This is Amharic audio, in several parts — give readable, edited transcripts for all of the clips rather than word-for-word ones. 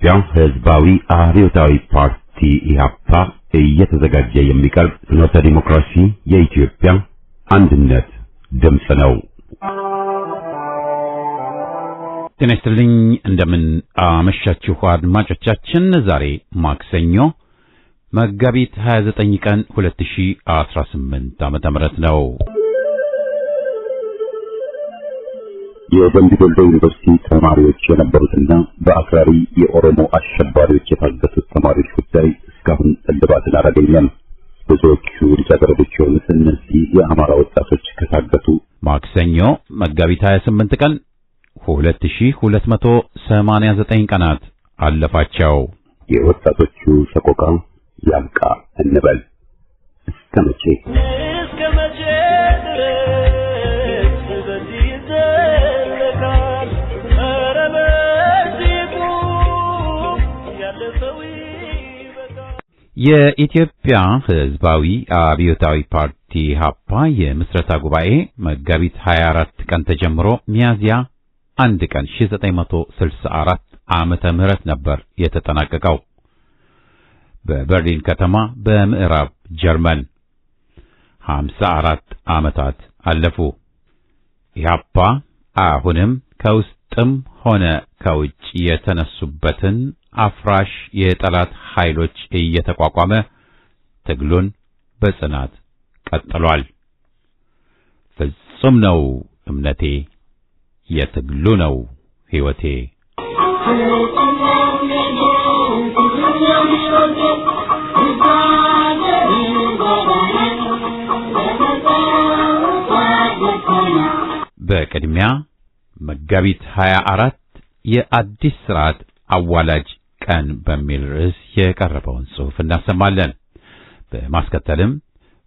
የኢትዮጵያ ሕዝባዊ አብዮታዊ ፓርቲ ኢህአፓ እየተዘጋጀ የሚቀርብ ፍኖተ ዲሞክራሲ የኢትዮጵያ አንድነት ድምፅ ነው። ጤና ይስጥልኝ። እንደምን አመሻችሁ አድማጮቻችን። ዛሬ ማክሰኞ መጋቢት 29 ቀን 2018 ዓመተ ምህረት ነው። የደምቢ ዶሎ ዩኒቨርሲቲ ተማሪዎች የነበሩትና በአክራሪ የኦሮሞ አሸባሪዎች የታገቱት ተማሪዎች ጉዳይ እስካሁን እልባትን አላገኘም። ብዙዎቹ ልጃገረዶች የሆኑት እነዚህ የአማራ ወጣቶች ከታገቱ ማክሰኞ መጋቢት 28 ቀን 2289 ቀናት አለፋቸው። የወጣቶቹ ሰቆቃ ያብቃ እንበል። እስከ መቼ የኢትዮጵያ ሕዝባዊ አብዮታዊ ፓርቲ ኢህአፓ የምስረታ ጉባኤ መጋቢት 24 ቀን ተጀምሮ ሚያዝያ 1 ቀን 1964 ዓመተ ምህረት ነበር የተጠናቀቀው በበርሊን ከተማ በምዕራብ ጀርመን። 54 ዓመታት አለፉ። ኢህአፓ አሁንም ከውስጥም ሆነ ከውጭ የተነሱበትን አፍራሽ የጠላት ኃይሎች እየተቋቋመ ትግሉን በጽናት ቀጥሏል። ፍጹም ነው እምነቴ፣ የትግሉ ነው ሕይወቴ። በቅድሚያ መጋቢት 24 የአዲስ ስርዓት አዋላጅ ቀን በሚል ርዕስ የቀረበውን ጽሑፍ እናሰማለን። በማስከተልም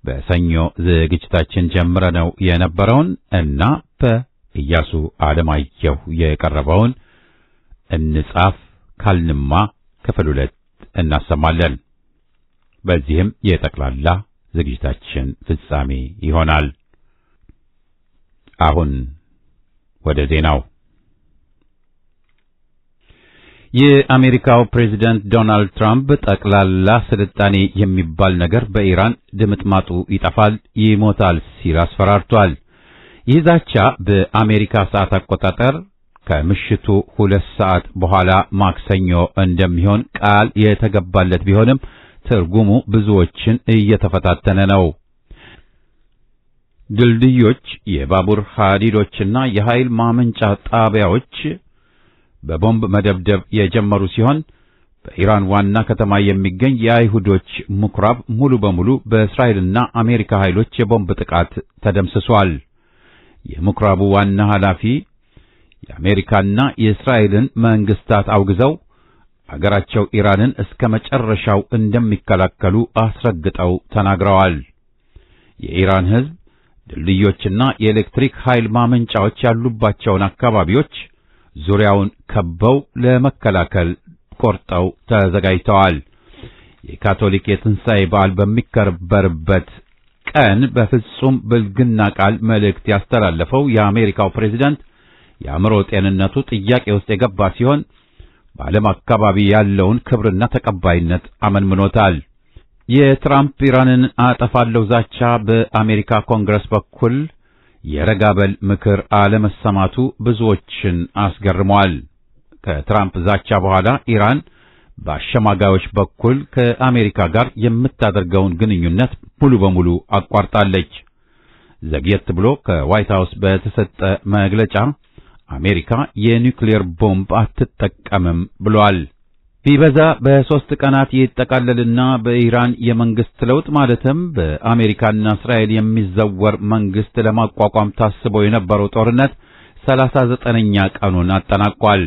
በሰኞ ዝግጅታችን ጀምረነው የነበረውን እና በኢያሱ አለማየሁ የቀረበውን እንጻፍ ካልንማ ክፍል 2 እናሰማለን። በዚህም የጠቅላላ ዝግጅታችን ፍጻሜ ይሆናል። አሁን ወደ ዜናው። የአሜሪካው ፕሬዝዳንት ዶናልድ ትራምፕ ጠቅላላ ስልጣኔ የሚባል ነገር በኢራን ድምጥማጡ ይጠፋል፣ ይሞታል ሲል አስፈራርቷል። ይህ ዛቻ በአሜሪካ ሰዓት አቆጣጠር ከምሽቱ 2 ሰዓት በኋላ ማክሰኞ እንደሚሆን ቃል የተገባለት ቢሆንም ትርጉሙ ብዙዎችን እየተፈታተነ ነው። ድልድዮች፣ የባቡር ሐዲዶችና የኃይል ማመንጫ ጣቢያዎች በቦምብ መደብደብ የጀመሩ ሲሆን በኢራን ዋና ከተማ የሚገኝ የአይሁዶች ምኩራብ ሙሉ በሙሉ በእስራኤልና አሜሪካ ኃይሎች የቦምብ ጥቃት ተደምስሷል። የምኩራቡ ዋና ኃላፊ የአሜሪካና የእስራኤልን መንግስታት አውግዘው አገራቸው ኢራንን እስከ መጨረሻው እንደሚከላከሉ አስረግጠው ተናግረዋል። የኢራን ሕዝብ ድልድዮችና የኤሌክትሪክ ኃይል ማመንጫዎች ያሉባቸውን አካባቢዎች ዙሪያውን ከበው ለመከላከል ቆርጠው ተዘጋጅተዋል። የካቶሊክ የትንሣኤ በዓል በሚከበርበት ቀን በፍጹም ብልግና ቃል መልእክት ያስተላለፈው የአሜሪካው ፕሬዝዳንት የአእምሮ ጤንነቱ ጥያቄ ውስጥ የገባ ሲሆን በዓለም አካባቢ ያለውን ክብርና ተቀባይነት አመንምኖታል። የትራምፕ ኢራንን አጠፋለሁ ዛቻ በአሜሪካ ኮንግረስ በኩል የረጋበል ምክር አለመሰማቱ ብዙዎችን አስገርሟል። ከትራምፕ ዛቻ በኋላ ኢራን በአሸማጋዮች በኩል ከአሜሪካ ጋር የምታደርገውን ግንኙነት ሙሉ በሙሉ አቋርጣለች። ዘግየት ብሎ ከዋይት ሃውስ በተሰጠ መግለጫ አሜሪካ የኒውክሌር ቦምብ አትጠቀምም ብሏል። ቢበዛ በ3 ቀናት ይጠቃለልና በኢራን የመንግስት ለውጥ ማለትም በአሜሪካና እስራኤል የሚዘወር መንግስት ለማቋቋም ታስቦ የነበረው ጦርነት 39ኛ ቀኑን አጠናቋል።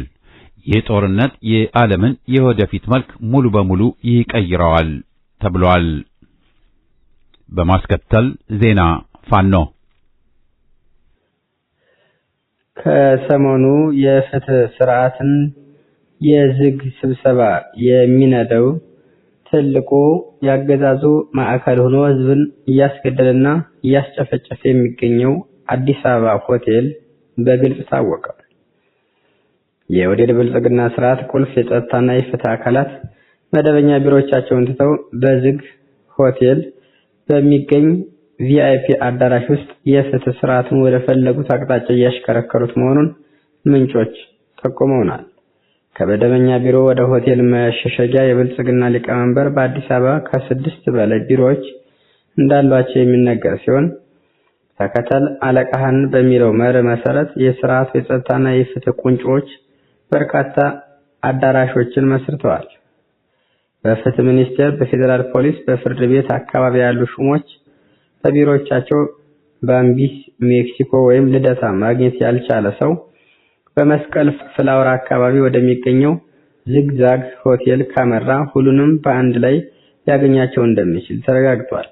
ይህ ጦርነት የዓለምን የወደፊት መልክ ሙሉ በሙሉ ይቀይረዋል ተብሏል። በማስከተል ዜና ፋኖ። ከሰሞኑ የፍትህ ስርዓትን የዝግ ስብሰባ የሚነደው ትልቁ ያገዛዙ ማዕከል ሆኖ ህዝብን እያስገደለና እያስጨፈጨፈ የሚገኘው አዲስ አበባ ሆቴል በግልጽ ታወቀ። የወዴድ ብልጽግና ስርዓት ቁልፍ የጸጥታና የፍትህ አካላት መደበኛ ቢሮዎቻቸውን ትተው በዝግ ሆቴል በሚገኝ ቪአይፒ አዳራሽ ውስጥ የፍትህ ስርዓቱን ወደ ፈለጉት አቅጣጫ እያሽከረከሩት መሆኑን ምንጮች ጠቁመውናል። ከመደበኛ ቢሮ ወደ ሆቴል መሸሸጊያ የብልጽግና ሊቀመንበር በአዲስ አበባ ከ6 በላይ ቢሮዎች እንዳሏቸው የሚነገር ሲሆን ተከተል አለቃህን በሚለው መርህ መሰረት የስርዓቱ የጸጥታና የፍትህ ቁንጮች በርካታ አዳራሾችን መስርተዋል። በፍትህ ሚኒስቴር፣ በፌዴራል ፖሊስ፣ በፍርድ ቤት አካባቢ ያሉ ሹሞች በቢሮዎቻቸው በአምቢስ ሜክሲኮ ወይም ልደታ ማግኘት ያልቻለ ሰው በመስቀል ፍላወር አካባቢ ወደሚገኘው ዝግዛግ ሆቴል ካመራ ሁሉንም በአንድ ላይ ሊያገኛቸው እንደሚችል ተረጋግጧል።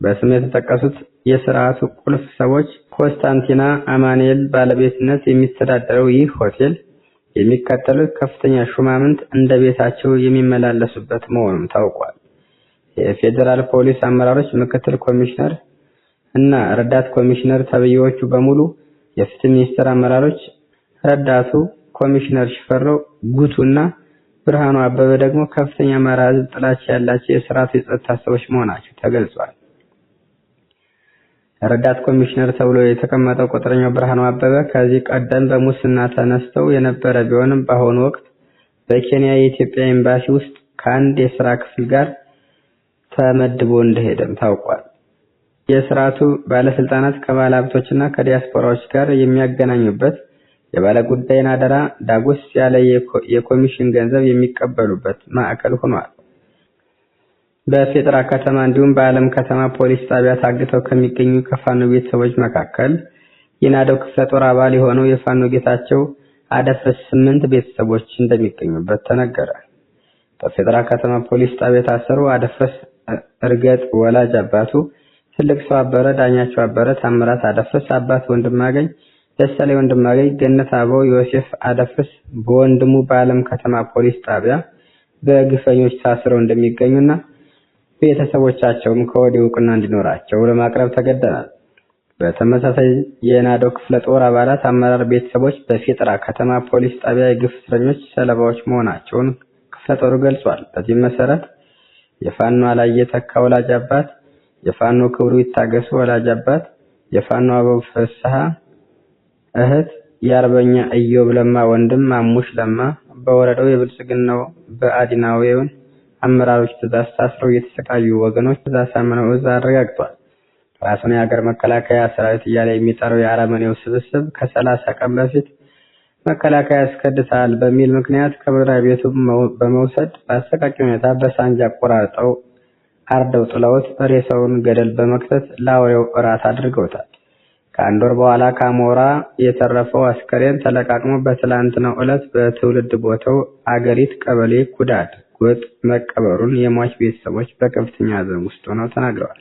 በስም የተጠቀሱት የስርዓቱ ቁልፍ ሰዎች ኮንስታንቲና አማኑኤል ባለቤትነት የሚተዳደረው ይህ ሆቴል የሚከተሉት ከፍተኛ ሹማምንት እንደ ቤታቸው የሚመላለሱበት መሆኑም ታውቋል። የፌዴራል ፖሊስ አመራሮች፣ ምክትል ኮሚሽነር እና ረዳት ኮሚሽነር ተብዬዎቹ በሙሉ፣ የፍትህ ሚኒስቴር አመራሮች፣ ረዳቱ ኮሚሽነር ሽፈራው ጉቱና ብርሃኑ አበበ ደግሞ ከፍተኛ መራዝ ጥላቻ ያላቸው የስርዓቱ የጸጥታ ሰዎች መሆናቸው ተገልጿል። ረዳት ኮሚሽነር ተብሎ የተቀመጠው ቁጥረኛው ብርሃኑ አበበ ከዚህ ቀደም በሙስና ተነስተው የነበረ ቢሆንም በአሁኑ ወቅት በኬንያ የኢትዮጵያ ኤምባሲ ውስጥ ከአንድ የሥራ ክፍል ጋር ተመድቦ እንደሄደም ታውቋል። የስርዓቱ ባለስልጣናት ከባለ ሀብቶችና ከዲያስፖራዎች ጋር የሚያገናኙበት የባለ ጉዳይን አደራ ዳጎስ ያለ የኮሚሽን ገንዘብ የሚቀበሉበት ማዕከል ሆኗል። በፌጥራ ከተማ እንዲሁም በአለም ከተማ ፖሊስ ጣቢያ ታግተው ከሚገኙ ከፋኖ ቤተሰቦች መካከል የናደው ክፍለ ጦር አባል የሆነው የፋኖ ጌታቸው አደፍርስ 8 ቤተሰቦች እንደሚገኙበት ተነገረ። በፌጥራ ከተማ ፖሊስ ጣቢያ ታሰሩ አደፍርስ እርገጥ ወላጅ አባቱ ትልቅ ሰው አበረ ዳኛቸው አበረ፣ ታምራት አደፍርስ አባት ወንድማገኝ ደሳለኝ ወንድማገኝ፣ ገነት አበው ዮሴፍ አደፍርስ በወንድሙ በአለም ከተማ ፖሊስ ጣቢያ በግፈኞች ታስረው እንደሚገኙና ቤተሰቦቻቸውም ከወዲሁ ዕውቅና እንዲኖራቸው ለማቅረብ ተገደናል። በተመሳሳይ የናዶ ክፍለ ጦር አባላት አመራር ቤተሰቦች በፌጥራ ከተማ ፖሊስ ጣቢያ የግፍ እስረኞች ሰለባዎች መሆናቸውን ክፍለ ጦሩ ገልጿል። በዚህ መሰረት የፋኖ አላየ ተካ ወላጅ አባት፣ የፋኖ ክብሩ ይታገሱ ወላጅ አባት፣ የፋኖ አበው ፍስሐ እህት፣ የአርበኛ ኢዮብ ለማ ወንድም ማሙሽ ለማ በወረዳው የብልጽግናው በአዲናዊውን አመራሮች ትዕዛዝ ታስረው የተሰቃዩ ወገኖች ትዕዛዝ አምነው አረጋግጧል። ራሱን የሀገር መከላከያ ሰራዊት እያለ የሚጠራው የአረመኔው ስብስብ ከ30 ቀን በፊት መከላከያ ያስከድታል በሚል ምክንያት ከመኖሪያ ቤቱ በመውሰድ በአሰቃቂ ሁኔታ በሳንጃ ቆራርጠው አርደው ጥለውት ሬሳውን ገደል በመክተት ለአውሬው እራት አድርገውታል። ከአንድ ወር በኋላ ከአሞራ የተረፈው አስከሬን ተለቃቅሞ በትላንትናው ዕለት በትውልድ ቦታው አገሪት ቀበሌ ኩዳድ ጎጥ መቀበሩን የሟች ቤተሰቦች በከፍተኛ ሐዘን ውስጥ ሆነው ተናግረዋል።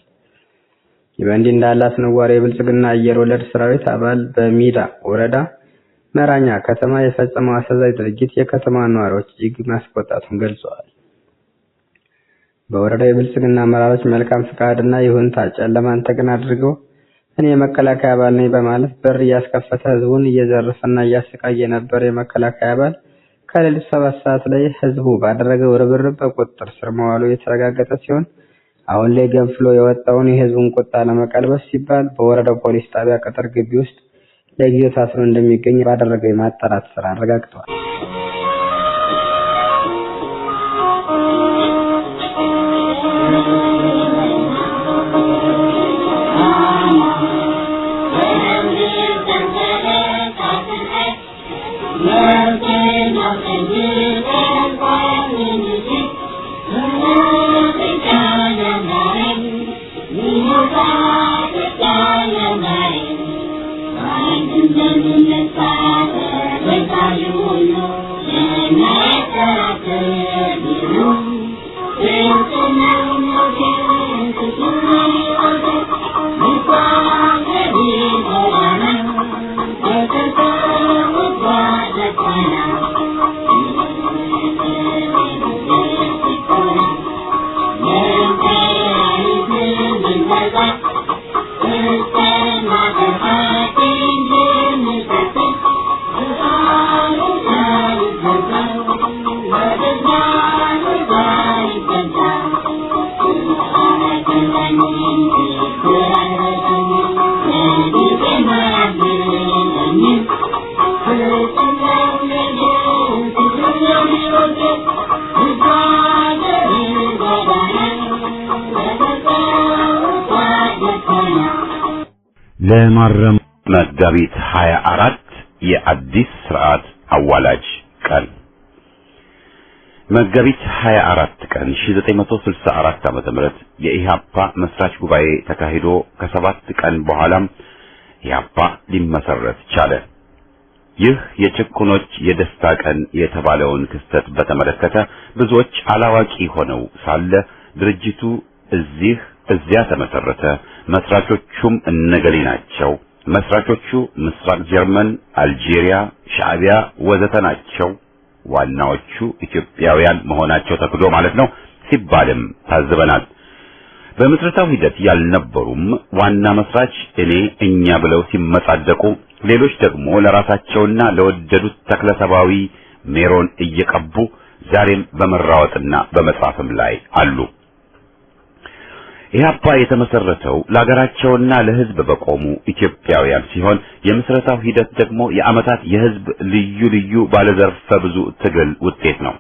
ይበንዲ እንዳለ አስነዋሪ የብልጽግና አየር ወለድ ሰራዊት አባል በሚዳ ወረዳ መራኛ ከተማ የፈጸመው አሳዛኝ ድርጊት የከተማ ነዋሪዎች እጅግ ማስቆጣቱን ገልጸዋል። በወረዳው የብልጽግና አመራሮች መልካም ፍቃድና ይሁንታ ጨለማን ተገን አድርገው እኔ የመከላከያ አባል ነኝ በማለት በር እያስከፈተ ህዝቡን እየዘረፈና እያሰቃየ ነበር። የመከላከያ አባል ከሌሊቱ 7 ሰዓት ላይ ህዝቡ ባደረገው ርብርብ በቁጥጥር ስር መዋሉ የተረጋገጠ ሲሆን አሁን ላይ ገንፍሎ የወጣውን የህዝቡን ቁጣ ለመቀልበስ ሲባል በወረዳው ፖሊስ ጣቢያ ቅጥር ግቢ ውስጥ ለጊዜው ታስሮ እንደሚገኝ ባደረገው የማጣራት ስራ አረጋግጧል። ለማረም መጋቢት 24 የአዲስ ስርዓት አዋላጅ ቀን መጋቢት 24 ቀን 1964 ዓ.ም የኢህአፓ መስራች ጉባኤ ተካሂዶ ከ7 ቀን በኋላም ኢህአፓ ሊመሰረት ቻለ። ይህ የጭቁኖች የደስታ ቀን የተባለውን ክስተት በተመለከተ ብዙዎች አላዋቂ ሆነው ሳለ ድርጅቱ እዚያ ተመሰረተ፣ መስራቾቹም እነገሌ ናቸው፣ መስራቾቹ ምስራቅ ጀርመን፣ አልጄሪያ፣ ሻዕቢያ ወዘተ ናቸው፣ ዋናዎቹ ኢትዮጵያውያን መሆናቸው ተክዶ ማለት ነው ሲባልም ታዝበናል። በምስረታው ሂደት ያልነበሩም ዋና መስራች እኛ ብለው ሲመጻደቁ፣ ሌሎች ደግሞ ለራሳቸውና ለወደዱት ተክለሰባዊ ሜሮን እየቀቡ ዛሬም በመራወጥና በመጻፍም ላይ አሉ። ኢህአፓ የተመሰረተው ለሀገራቸውና ለሕዝብ በቆሙ ኢትዮጵያውያን ሲሆን የምስረታው ሂደት ደግሞ የዓመታት የሕዝብ ልዩ ባለዘርፈ ብዙ ትግል ውጤት ነው።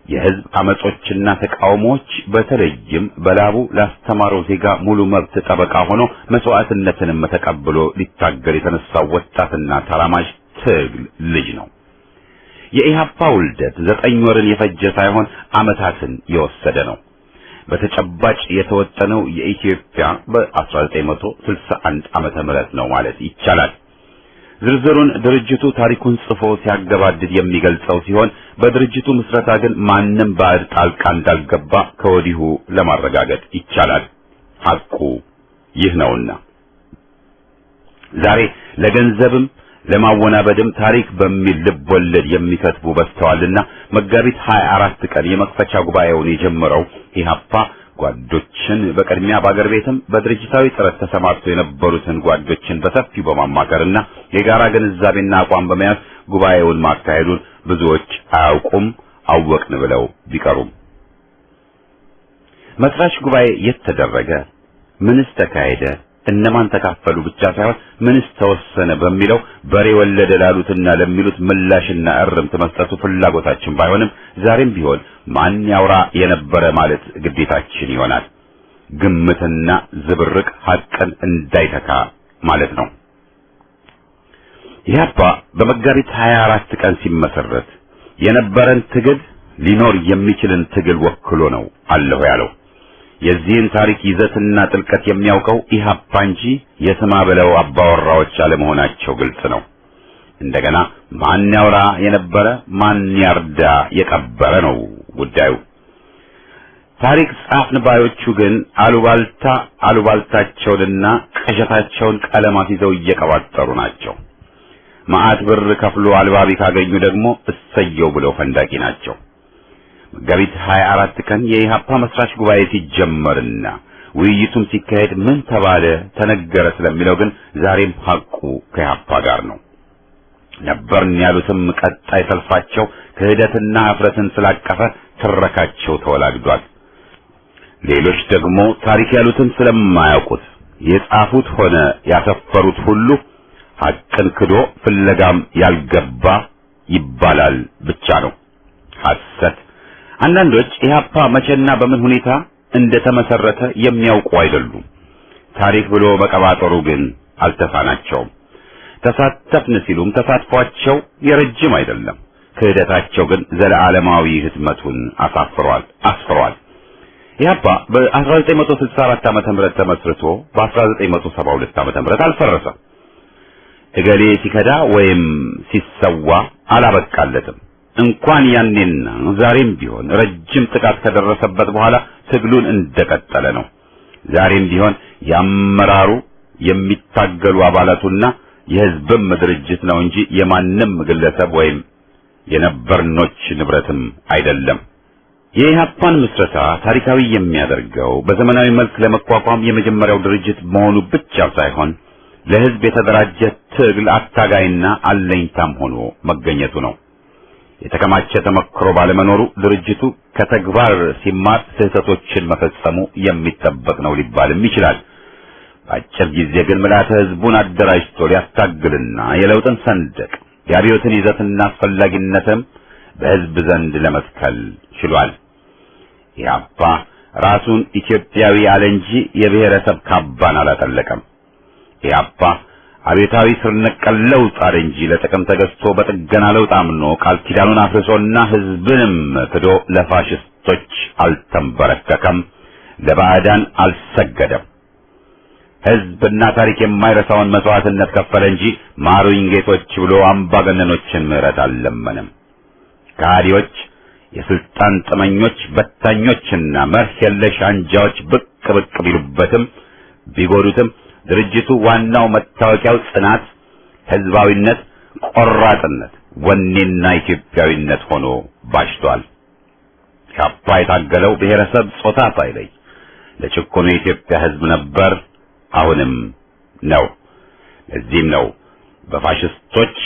የሕዝብ አመጾችና ተቃውሞዎች በተለይም በላቡ ላስተማረው ዜጋ ሙሉ መብት ጠበቃ ሆኖ መስዋዕትነትንም ተቀብሎ ሊታገል የተነሳው ወጣትና ተራማጅ ትግል ልጅ ነው። የኢህአፓ ውልደት 9 ወርን የፈጀ ሳይሆን ዓመታትን የወሰደ ነው። በተጨባጭ የተወጠነው የኢትዮጵያ በ1961 ዓመተ ምህረት ነው ማለት ይቻላል። ዝርዝሩን ድርጅቱ ታሪኩን ጽፎ ሲያገባድድ የሚገልጸው ሲሆን በድርጅቱ ምስረታ ግን ማንም ባዕድ ጣልቃ እንዳልገባ ከወዲሁ ለማረጋገጥ ይቻላል። ሐቁ ይህ ነውና ዛሬ ለገንዘብም ለማወናበድም ታሪክ በሚል ልብ ወለድ የሚከትቡ በስተዋልና መጋቢት 24 ቀን የመክፈቻ ጉባኤውን የጀመረው ኢህአፓ ጓዶችን በቅድሚያ በአገር ቤትም በድርጅታዊ ጥረት ተሰማርተው የነበሩትን ጓዶችን በሰፊው በማማከርና የጋራ ግንዛቤና አቋም በመያዝ ጉባኤውን ማካሄዱን ብዙዎች አያውቁም፣ አወቅን ብለው ቢቀሩም። መስራች ጉባኤ የት ተደረገ? ምንስ ተካሄደ? እነማን ተካፈሉ ብቻ ሳይሆን ምንስ ተወሰነ በሚለው በሬ ወለደ ላሉትና ለሚሉት ምላሽና እርምት መስጠቱ ፍላጎታችን ባይሆንም ዛሬም ቢሆን ማን ያውራ የነበረ ማለት ግዴታችን ይሆናል። ግምትና ዝብርቅ ሐቅን እንዳይተካ ማለት ነው። ኢህአፓ በመጋቢት 24 ቀን ሲመሰረት የነበረን ትግል ሊኖር የሚችልን ትግል ወክሎ ነው አለሁ ያለው። የዚህን ታሪክ ይዘትና ጥልቀት የሚያውቀው ኢህአፓ እንጂ የስማ በለው አባወራዎች አለመሆናቸው ግልጽ ነው። እንደገና ማን ያውራ የነበረ ማን ያርዳ የቀበረ ነው ጉዳዩ። ታሪክ ጻፍን ባዮቹ ግን አሉባልታቸውንና ቅዠታቸውን ቀለማት ይዘው እየቀባጠሩ ናቸው። መዓት ብር ከፍሎ አልባቢ ካገኙ ደግሞ እሰየው ብለው ፈንዳቂ ናቸው። መጋቢት 24 ቀን የኢህአፓ መስራች ጉባኤ ሲጀመርና ውይይቱም ሲካሄድ ምን ተባለ ተነገረ ስለሚለው ግን ዛሬም ሐቁ ከኢህአፓ ጋር ነው። ነበርን ያሉትም ቀጣይ ሰልፋቸው ክህደትና እፍረትን ስላቀፈ ትረካቸው ተወላግዷል። ሌሎች ደግሞ ታሪክ ያሉትን ስለማያውቁት የጻፉት ሆነ ያሰፈሩት ሁሉ ሐቅን ክዶ ፍለጋም ያልገባ ይባላል ብቻ ነው። ሐሰት። አንዳንዶች ኢህአፓ መቼና በምን ሁኔታ እንደተመሰረተ የሚያውቁ አይደሉም። ታሪክ ብሎ መቀባጠሩ ግን አልተሳናቸውም። ተሳተፍን ሲሉም ተሳትፏቸው የረጅም አይደለም። ክህደታቸው ግን ዘለዓለማዊ ህትመቱን አስፍሯል። ኢህአፓ በ1964 ዓመተ ምህረት ተመስርቶ በ1972 ዓመተ ምህረት አልፈረሰም። እገሌ ሲከዳ ወይም ሲሰዋ አላበቃለትም። እንኳን ያኔና ዛሬም ቢሆን ረጅም ጥቃት ከደረሰበት በኋላ ትግሉን እንደቀጠለ ነው። ዛሬም ቢሆን ያመራሩ የሚታገሉ አባላቱና የህዝብም ድርጅት ነው እንጂ የማንም ግለሰብ ወይም የነበርኖች ንብረትም አይደለም። የኢህአፓን ምስረታ ታሪካዊ የሚያደርገው በዘመናዊ መልክ ለመቋቋም የመጀመሪያው ድርጅት መሆኑ ብቻ ሳይሆን ለህዝብ የተደራጀ ትግል አታጋይና አለኝታም ሆኖ መገኘቱ ነው። የተከማቸ ተመክሮ ባለመኖሩ ድርጅቱ ከተግባር ሲማር ስህተቶችን መፈጸሙ የሚጠበቅ ነው ሊባልም ይችላል። በአጭር ጊዜ ግን ምልዓተ ህዝቡን አደራጅቶ ሊያስታግልና የለውጥን ሰንደቅ የአብዮትን ይዘትና አስፈላጊነትም በህዝብ ዘንድ ለመትከል ችሏል። ኢህአፓ ራሱን ኢትዮጵያዊ አለ እንጂ የብሔረሰብ ካባን አላጠለቀም። ኢህአፓ አቤታዊ ስር ነቀል ለውጥ አለ እንጂ ለጥቅም ተገዝቶ በጥገና ለውጥ አምኖ ቃል ኪዳኑን አፍርሶና ህዝብንም ክዶ ለፋሽስቶች አልተንበረከከም፣ ለባዕዳን አልሰገደም። ህዝብና ታሪክ የማይረሳውን መስዋዕትነት ከፈለ እንጂ ማሩኝ ጌቶች ብሎ አምባገነኖችን ምህረት አልለመነም። ከሃዲዎች፣ የስልጣን ጥመኞች፣ በታኞችና መርህ የለሽ አንጃዎች ብቅ ቢሉበትም ቢጎዱትም ድርጅቱ ዋናው መታወቂያው ጽናት፣ ህዝባዊነት፣ ቆራጥነት፣ ወኔና ኢትዮጵያዊነት ሆኖ ባሽቷል። ኢህአፓ የታገለው ብሔረሰብ ጾታ ሳይለይ ለጭቆኑ የኢትዮጵያ ህዝብ ነበር፣ አሁንም ነው። ለዚህም ነው በፋሽስቶች፣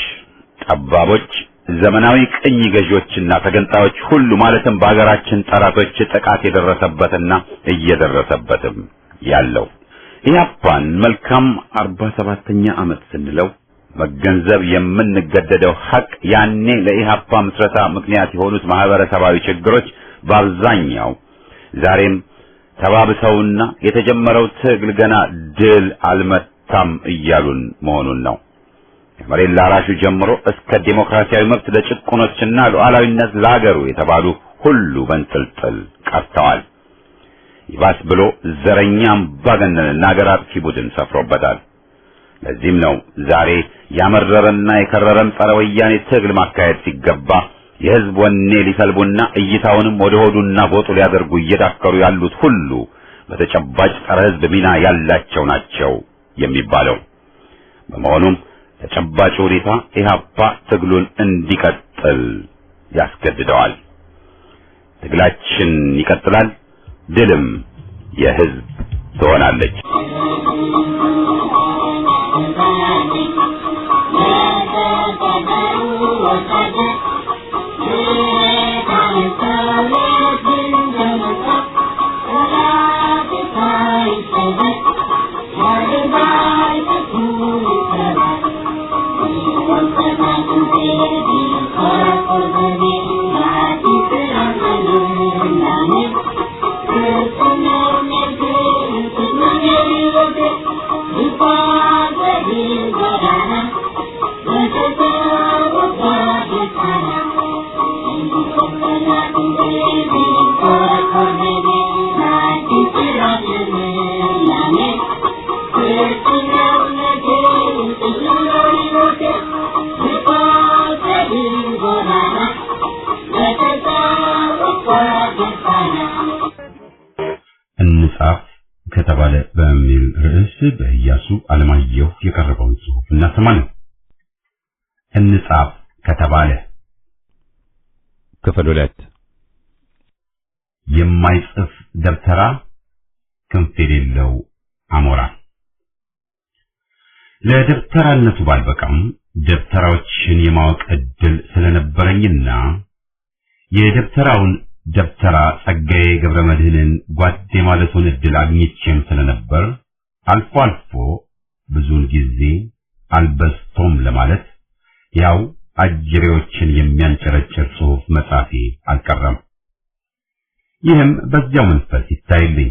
ጠባቦች፣ ዘመናዊ ቅኝ ገዢዎችና ተገንጣዮች ሁሉ ማለትም በአገራችን ጠላቶች ጥቃት የደረሰበትና እየደረሰበትም ያለው። ኢህአፓን መልካም 47ኛ ዓመት ስንለው መገንዘብ የምንገደደው ሐቅ ያኔ ለኢህአፓ ምስረታ ምክንያት የሆኑት ማህበረሰባዊ ችግሮች በአብዛኛው ዛሬም ተባብሰውና የተጀመረው ትግል ገና ድል አልመታም እያሉን መሆኑን ነው። ከመሬት ላራሹ ጀምሮ እስከ ዲሞክራሲያዊ መብት ለጭቁኖችና ሉዓላዊነት ለአገሩ የተባሉ ሁሉ በንጥልጥል ቀርተዋል። ይባስ ብሎ ዘረኛ አምባገነንና አገር አጥፊ ቡድን ሰፍሮበታል። ለዚህም ነው ዛሬ ያመረረና የከረረም ጸረ ወያኔ ትግል ማካሄድ ሲገባ የህዝብ ወኔ ሊሰልቡና እይታውንም ወደ ሆዱና ጎጡ ሊያደርጉ እየዳከሩ ያሉት ሁሉ በተጨባጭ ጸረ ህዝብ ሚና ያላቸው ናቸው የሚባለው። በመሆኑም ተጨባጭ ሁኔታ ኢህአፓ ትግሉን እንዲቀጥል ያስገድደዋል። ትግላችን ይቀጥላል፣ ድልም የህዝብ ትሆናለች። እንጻፍ ከተባለ በሚል ርዕስ በኢያሱ አለማየሁ የቀረበውን ጽሑፍ እናሰማለን። እንጻፍ ከተባለ ክፍል 2። የማይጽፍ ደብተራ ክንፍ የሌለው አሞራ። ለደብተራነቱ ባልበቃም ደብተራዎችን የማወቅ ዕድል ስለነበረኝና የደብተራውን ደብተራ ጸጋዬ ገብረመድህንን ጓዴ ማለቱን ዕድል አግኝቼም ስለነበር አልፎ አልፎ ብዙውን ጊዜ አልበስቶም ለማለት ያው አጅሬዎችን የሚያንጨረጭር ጽሑፍ መጻፌ አልቀረም። ይህም በዚያው መንፈስ ይታይልኝ።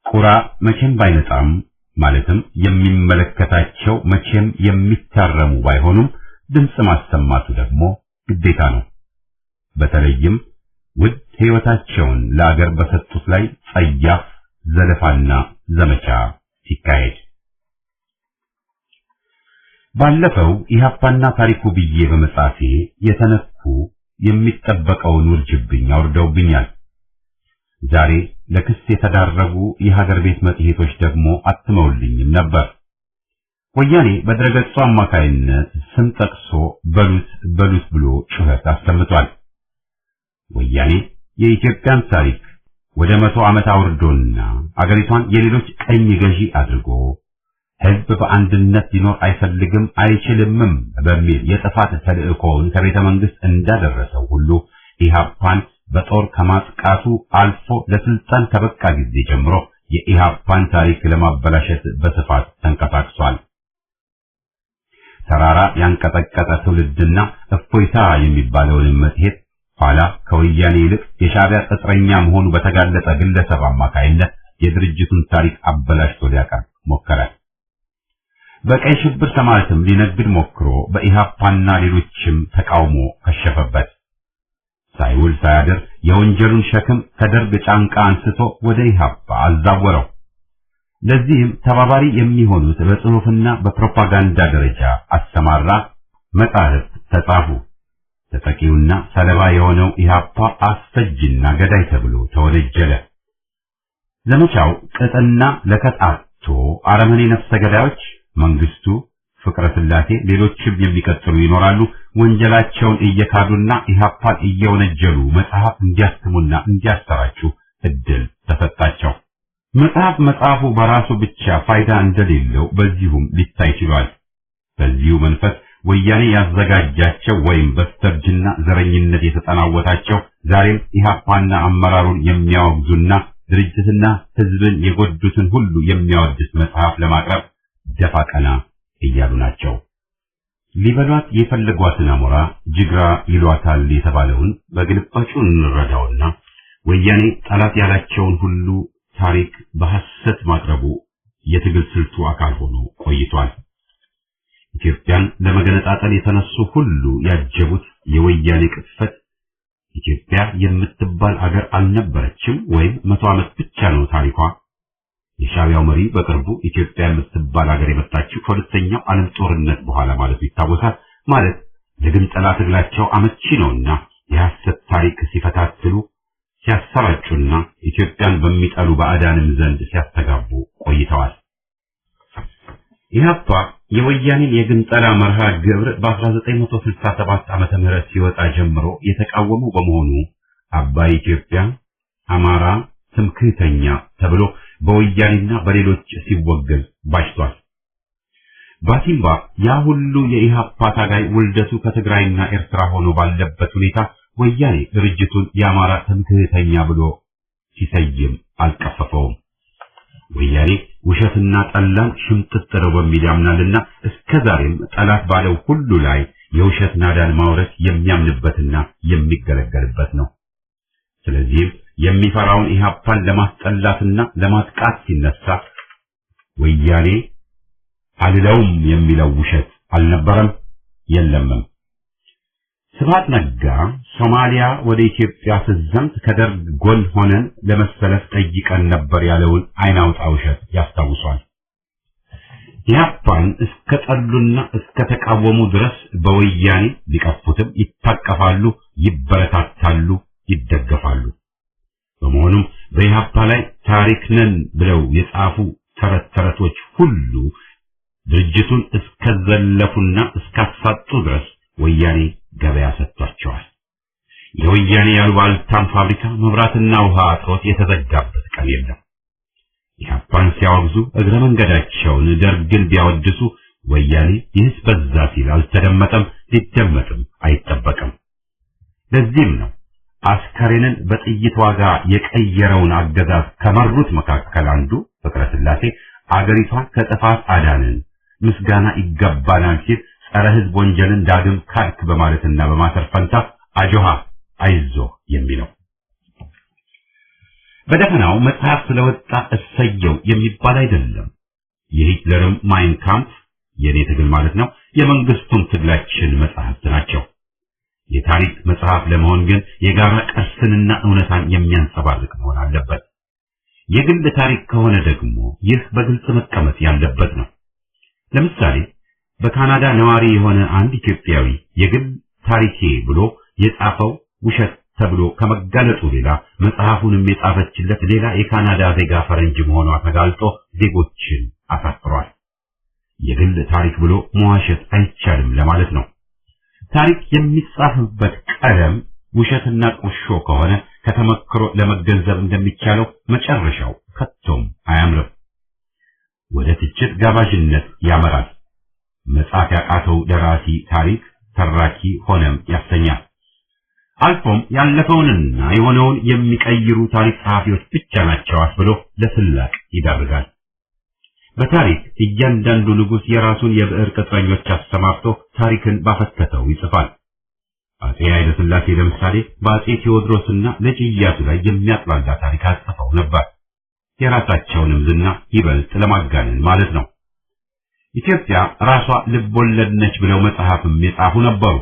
ቁራ መቼም ባይነጣም ማለትም የሚመለከታቸው መቼም የሚታረሙ ባይሆኑም ድምጽ ማሰማቱ ደግሞ ግዴታ ነው። በተለይም ውድ ሕይወታቸውን ለአገር በሰጡት ላይ ጸያፍ ዘለፋና ዘመቻ ሲካሄድ ባለፈው ኢህአፓና ታሪኩ ብዬ በመጻፌ የተነኩ የሚጠበቀውን ውርጅብኝ አውርደውብኛል። ዛሬ ለክስ የተዳረጉ የሀገር ቤት መጽሔቶች ደግሞ አትመውልኝም ነበር። ወያኔ በድረገጹ አማካይነት ስም ጠቅሶ በሉት ብሎ ጩኸት አሰምቷል። ወያኔ የኢትዮጵያን ታሪክ ወደ 100 ዓመት አውርዶና አገሪቷን የሌሎች ቀኝ ገዢ አድርጎ ሕዝብ በአንድነት ሊኖር አይፈልግም አይችልምም በሚል የጥፋት ተልእኮውን ከቤተ መንግስት እንዳደረሰው ሁሉ ኢህአፓን በጦር ከማጥቃቱ አልፎ ለስልጣን ከበቃ ጊዜ ጀምሮ የኢህአፓን ታሪክ ለማበላሸት በስፋት ተንቀሳቅሷል። ተራራ ያንቀጠቀጠ ትውልድና እፎይታ የሚባለውን መጽሔት ኋላ ከወያኔ ይልቅ የሻዕቢያ ቅጥረኛ መሆኑ በተጋለጠ ግለሰብ አማካይነት የድርጅቱን ታሪክ አበላሽቶ ሊያቀርብ ሞከረ። በቀይ ሽብር ሰማዕትም ሊነግድ ሞክሮ በኢሃፓና ሌሎችም ተቃውሞ ከሸፈበት። ሳይውል ሳያድር የወንጀሉን ሸክም ከደርግ ጫንቃ አንስቶ ወደ ኢሃፓ አዛወረው። ለዚህም ተባባሪ የሚሆኑት በጽሑፍና በፕሮፓጋንዳ ደረጃ አሰማራ። መጻሕፍት ተጻፉ። ተጠቂውና ሰለባ የሆነው ኢሃፓ አስፈጅና ገዳይ ተብሎ ተወነጀለ። ዘመቻው ቅጥና ለከጣቶ አረመኔ ነፍሰ ገዳዮች መንግስቱ፣ ፍቅረ ስላሴ፣ ሌሎችም የሚቀጥሉ ይኖራሉ። ወንጀላቸውን እየካዱና ኢሃፓን እየወነጀሉ መጽሐፍ እንዲያስተሙና እንዲያሰራጩ እድል ተሰጣቸው። መጽሐፍ መጽሐፉ በራሱ ብቻ ፋይዳ እንደሌለው በዚሁም ሊታይ ችሏል። በዚሁ መንፈስ ወያኔ ያዘጋጃቸው ወይም በስተርጅና ዘረኝነት የተጠናወታቸው ዛሬም ኢሃፓና አመራሩን የሚያወግዙና ድርጅትና ህዝብን የጎዱትን ሁሉ የሚያወድስ መጽሐፍ ለማቅረብ ደፋ ቀና እያሉ ናቸው። ሊበሏት የፈለጓትን አሞራ ጅግራ ይሏታል የተባለውን በግልባጩ እንረዳውና ወያኔ ጠላት ያላቸውን ሁሉ ታሪክ በሐሰት ማቅረቡ የትግል ስልቱ አካል ሆኖ ቆይቷል። ኢትዮጵያን ለመገነጣጠል የተነሱ ሁሉ ያጀቡት የወያኔ ቅጥፈት ኢትዮጵያ የምትባል አገር አልነበረችም ወይም 100 ዓመት ብቻ ነው ታሪኳ። የሻዕቢያው መሪ በቅርቡ ኢትዮጵያ የምትባል አገር የመጣችው ከሁለተኛው ዓለም ጦርነት በኋላ ማለቱ ይታወሳል። ማለት ለግንጠላ ትግላቸው አመቺ ነውና የሐሰት ታሪክ ሲፈታትሉ ሲያሰራጩና ኢትዮጵያን በሚጠሉ ባዕዳንም ዘንድ ሲያስተጋቡ ቆይተዋል። ኢህአፓ የወያኔን የግንጠላ መርሃ ግብር በ1967 ዓመተ ምህረት ሲወጣ ጀምሮ የተቃወመው በመሆኑ አባይ ኢትዮጵያ፣ አማራ ትምክህተኛ ተብሎ በወያኔና በሌሎች ሲወገዝ ባሽቷል። ባሲምባ ያ ሁሉ የኢህአፓ ታጋይ ውልደቱ ከትግራይና ኤርትራ ሆኖ ባለበት ሁኔታ ወያኔ ድርጅቱን የአማራ ትምክህተኛ ብሎ ሲሰይም አልቀፈፈውም። ወያኔ ውሸትና ጠላን ሽምጥጥ ነው በሚል ያምናልና እስከዛሬም ጠላት ባለው ሁሉ ላይ የውሸት ናዳን ማውረድ የሚያምንበትና የሚገለገልበት ነው። ስለዚህም የሚፈራውን ኢህአፓን ለማስጠላትና ለማጥቃት ሲነሳ ወያኔ አልለውም የሚለው ውሸት አልነበረም የለምም። ስብሐት ነጋ ሶማሊያ ወደ ኢትዮጵያ ስትዘምት ከደርግ ጎን ሆነን ለመሰለፍ ጠይቀን ነበር ያለውን አይናውጣ ውሸት ያስታውሷል። ኢህአፓን እስከ ጠሉና እስከ ተቃወሙ ድረስ በወያኔ ሊቀፉትም ይታቀፋሉ፣ ይበረታታሉ፣ ይደገፋሉ። በመሆኑም በኢህአፓ ላይ ታሪክ ነን ብለው የጻፉ ተረት ተረቶች ሁሉ ድርጅቱን እስከዘለፉና እስካሳጡ ድረስ ወያኔ ገበያ ሰጥቷቸዋል። የወያኔ ያሉባልታን ፋብሪካ መብራትና ውሃ አጥሮት የተዘጋበት ቀን የለም። ኢህአፓን ሲያወግዙ እግረ መንገዳቸውን ደርግን ቢያወድሱ ወያኔ ይህስ በዛ ሲል አልተደመጠም፣ ሊደመጥም አይጠበቅም። ለዚህም ነው አስከሬንን በጥይት ዋጋ የቀየረውን አገዛዝ ከመሩት መካከል አንዱ ፍቅረ ስላሴ አገሪቷን ከጥፋት አዳንን ምስጋና ይገባናል ሲል ጸረ ሕዝብ ወንጀልን ዳግም ካድክ በማለትና በማሰር ፈንታ አጆሃ አይዞ የሚለው። በደፈናው መጽሐፍ ስለወጣ እሰየው የሚባል አይደለም። የሂትለርም ማይን ካምፕ የኔ ትግል ማለት ነው፣ የመንግስቱም ትግላችን መጽሐፍት ናቸው። የታሪክ መጽሐፍ ለመሆን ግን የጋራ ቅርስንና እውነታን የሚያንጸባርቅ መሆን አለበት። የግል ታሪክ ከሆነ ደግሞ ይህ በግልጽ መቀመጥ ያለበት ነው። ለምሳሌ በካናዳ ነዋሪ የሆነ አንድ ኢትዮጵያዊ የግል ታሪኬ ብሎ የጻፈው ውሸት ተብሎ ከመጋለጡ ሌላ መጽሐፉንም የጻፈችለት ሌላ የካናዳ ዜጋ ፈረንጅ መሆኗ ተጋልጦ ዜጎችን አሳፍሯል። የግል ታሪክ ብሎ መዋሸት አይቻልም ለማለት ነው። ታሪክ የሚጻፍበት ቀለም ውሸትና ቁሾ ከሆነ ከተመክሮ ለመገንዘብ እንደሚቻለው መጨረሻው ከቶም አያምርም። ወደ ትችት ጋባዥነት ያመራል። መጻፍ ያቃተው ደራሲ ታሪክ ተራኪ ሆነም ያሰኛል። አልፎም ያለፈውንና የሆነውን የሚቀይሩ ታሪክ ጸሐፊዎች ብቻ ናቸው አስብሎ ለስላቅ ይዳርጋል። በታሪክ እያንዳንዱ ንጉሥ የራሱን የብዕር ቅጥረኞች አሰማርቶ ታሪክን ባፈተተው ይጽፋል። አጼ ኃይለ ሥላሴ ለምሳሌ በአጼ ቴዎድሮስና ልጅ ኢያሱ ላይ የሚያጥላላ ታሪክ አጽፈው ነበር። የራሳቸውንም ዝና ይበልጥ ለማጋነን ማለት ነው። ኢትዮጵያ ራሷ ልቦለድ ነች ብለው መጽሐፍም የጻፉ ነበሩ።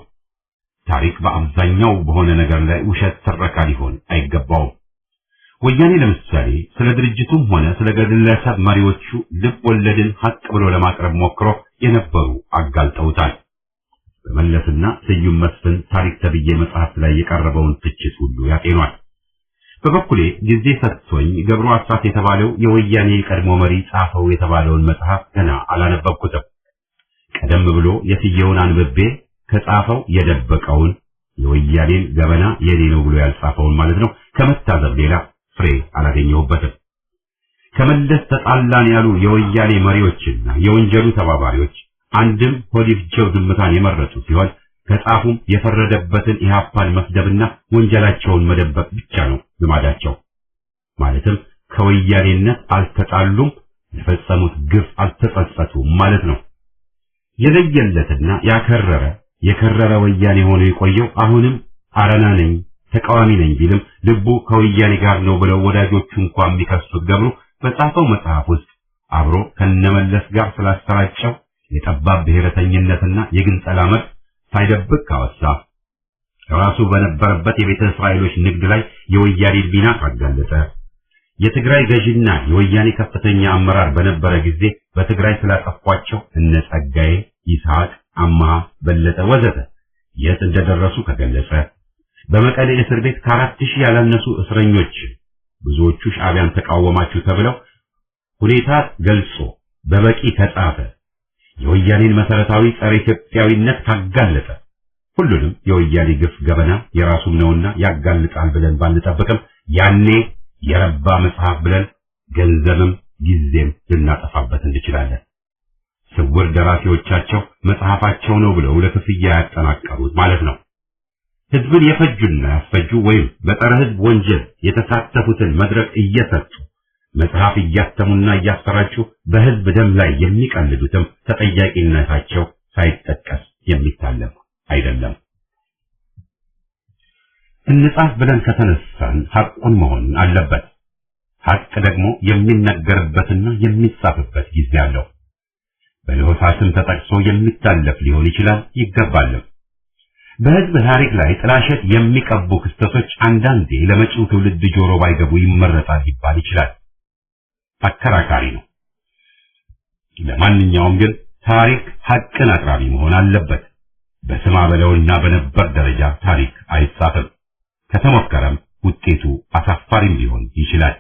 ታሪክ በአብዛኛው በሆነ ነገር ላይ ውሸት ትረካ ሊሆን አይገባውም። ወያኔ ለምሳሌ ስለ ድርጅቱም ሆነ ስለ ግለሰብ መሪዎቹ ልቦለድን ሐቅ ብሎ ለማቅረብ ሞክሮ የነበሩ አጋልጠውታል። በመለስና ስዩም መስፍን ታሪክ ተብዬ መጽሐፍ ላይ የቀረበውን ትችት ሁሉ ያጤኗል። በበኩሌ ጊዜ ሰጥቶኝ ገብሩ አስራት የተባለው የወያኔ ቀድሞ መሪ ጻፈው የተባለውን መጽሐፍ ገና አላነበብኩትም። ቀደም ብሎ የስየውን አንብቤ ከጻፈው የደበቀውን የወያኔን ገበና የኔ ነው ብሎ ያልጻፈውን ማለት ነው ከመታዘብ ሌላ ፍሬ አላገኘሁበትም። ከመለስ ተጣላን ያሉ የወያኔ መሪዎችና የወንጀሉ ተባባሪዎች አንድም ሆዲፍጀው ዝምታን የመረጡ ሲሆን ከጻፉም የፈረደበትን ኢህአፓን መስደብና ወንጀላቸውን መደበቅ ብቻ ነው ልማዳቸው። ማለትም ከወያኔነት አልተጣሉም፣ ለፈጸሙት ግፍ አልተጸጸቱም ማለት ነው። የለየለትና የከረረ ወያኔ ሆኖ የቆየው አሁንም አረና ነኝ ተቃዋሚ ነኝ ቢልም ልቡ ከወያኔ ጋር ነው ብለው ወዳጆቹ እንኳን የሚከሱት ገብሩ በጻፈው መጽሐፍ ውስጥ አብሮ ከነመለስ ጋር ስላሰራጨው የጠባብ ብሔረተኝነትና የግንጠላ መብት ሳይደብቅ ካወሳ ራሱ በነበረበት የቤተ እስራኤሎች ንግድ ላይ የወያኔ ሚና ካጋለጠ የትግራይ ገዥና የወያኔ ከፍተኛ አመራር በነበረ ጊዜ በትግራይ ስላጠፏቸው እነ ጸጋዬ፣ ይስሐቅ፣ አማሃ፣ በለጠ ወዘተ የት እንደደረሱ ከገለጸ በመቀሌ እስር ቤት ከ4000 ያላነሱ እስረኞች ብዙዎቹ ሻዕቢያን ተቃወማችሁ ተብለው ሁኔታ ገልጾ በበቂ ከጻፈ የወያኔን መሰረታዊ ጸረ ኢትዮጵያዊነት ካጋለጠ ሁሉንም የወያኔ ግፍ ገበና የራሱም ነውና ያጋልጣል ብለን ባንጠብቅም ያኔ የረባ መጽሐፍ ብለን ገንዘብም ጊዜም ልናጠፋበት እንችላለን። ስውር ደራሲዎቻቸው መጽሐፋቸው ነው ብለው ለክፍያ ያጠናቀሩት ማለት ነው። ህዝብን የፈጁና ያስፈጁ ወይም በጸረ ህዝብ ወንጀል የተሳተፉትን መድረክ እየሰጡ መጽሐፍ እያተሙና እያሰራጩ በህዝብ ደም ላይ የሚቀልዱትም ተጠያቂነታቸው ሳይጠቀስ የሚታለም አይደለም። እንጻፍ ብለን ከተነሳን ሐቁን መሆን አለበት። ሐቅ ደግሞ የሚነገርበትና የሚጻፍበት ጊዜ አለው። በለሆሳስም ተጠቅሶ የሚታለፍ ሊሆን ይችላል ይገባልም። በህዝብ ታሪክ ላይ ጥላሸት የሚቀቡ ክስተቶች አንዳንዴ ለመጪው ትውልድ ጆሮ ባይገቡ ይመረጣል ሊባል ይችላል። አከራካሪ ነው። ለማንኛውም ግን ታሪክ ሐቅን አቅራቢ መሆን አለበት። በስማ በለውና በነበር ደረጃ ታሪክ አይጻፍም። ከተሞከረም ውጤቱ አሳፋሪም ሊሆን ይችላል።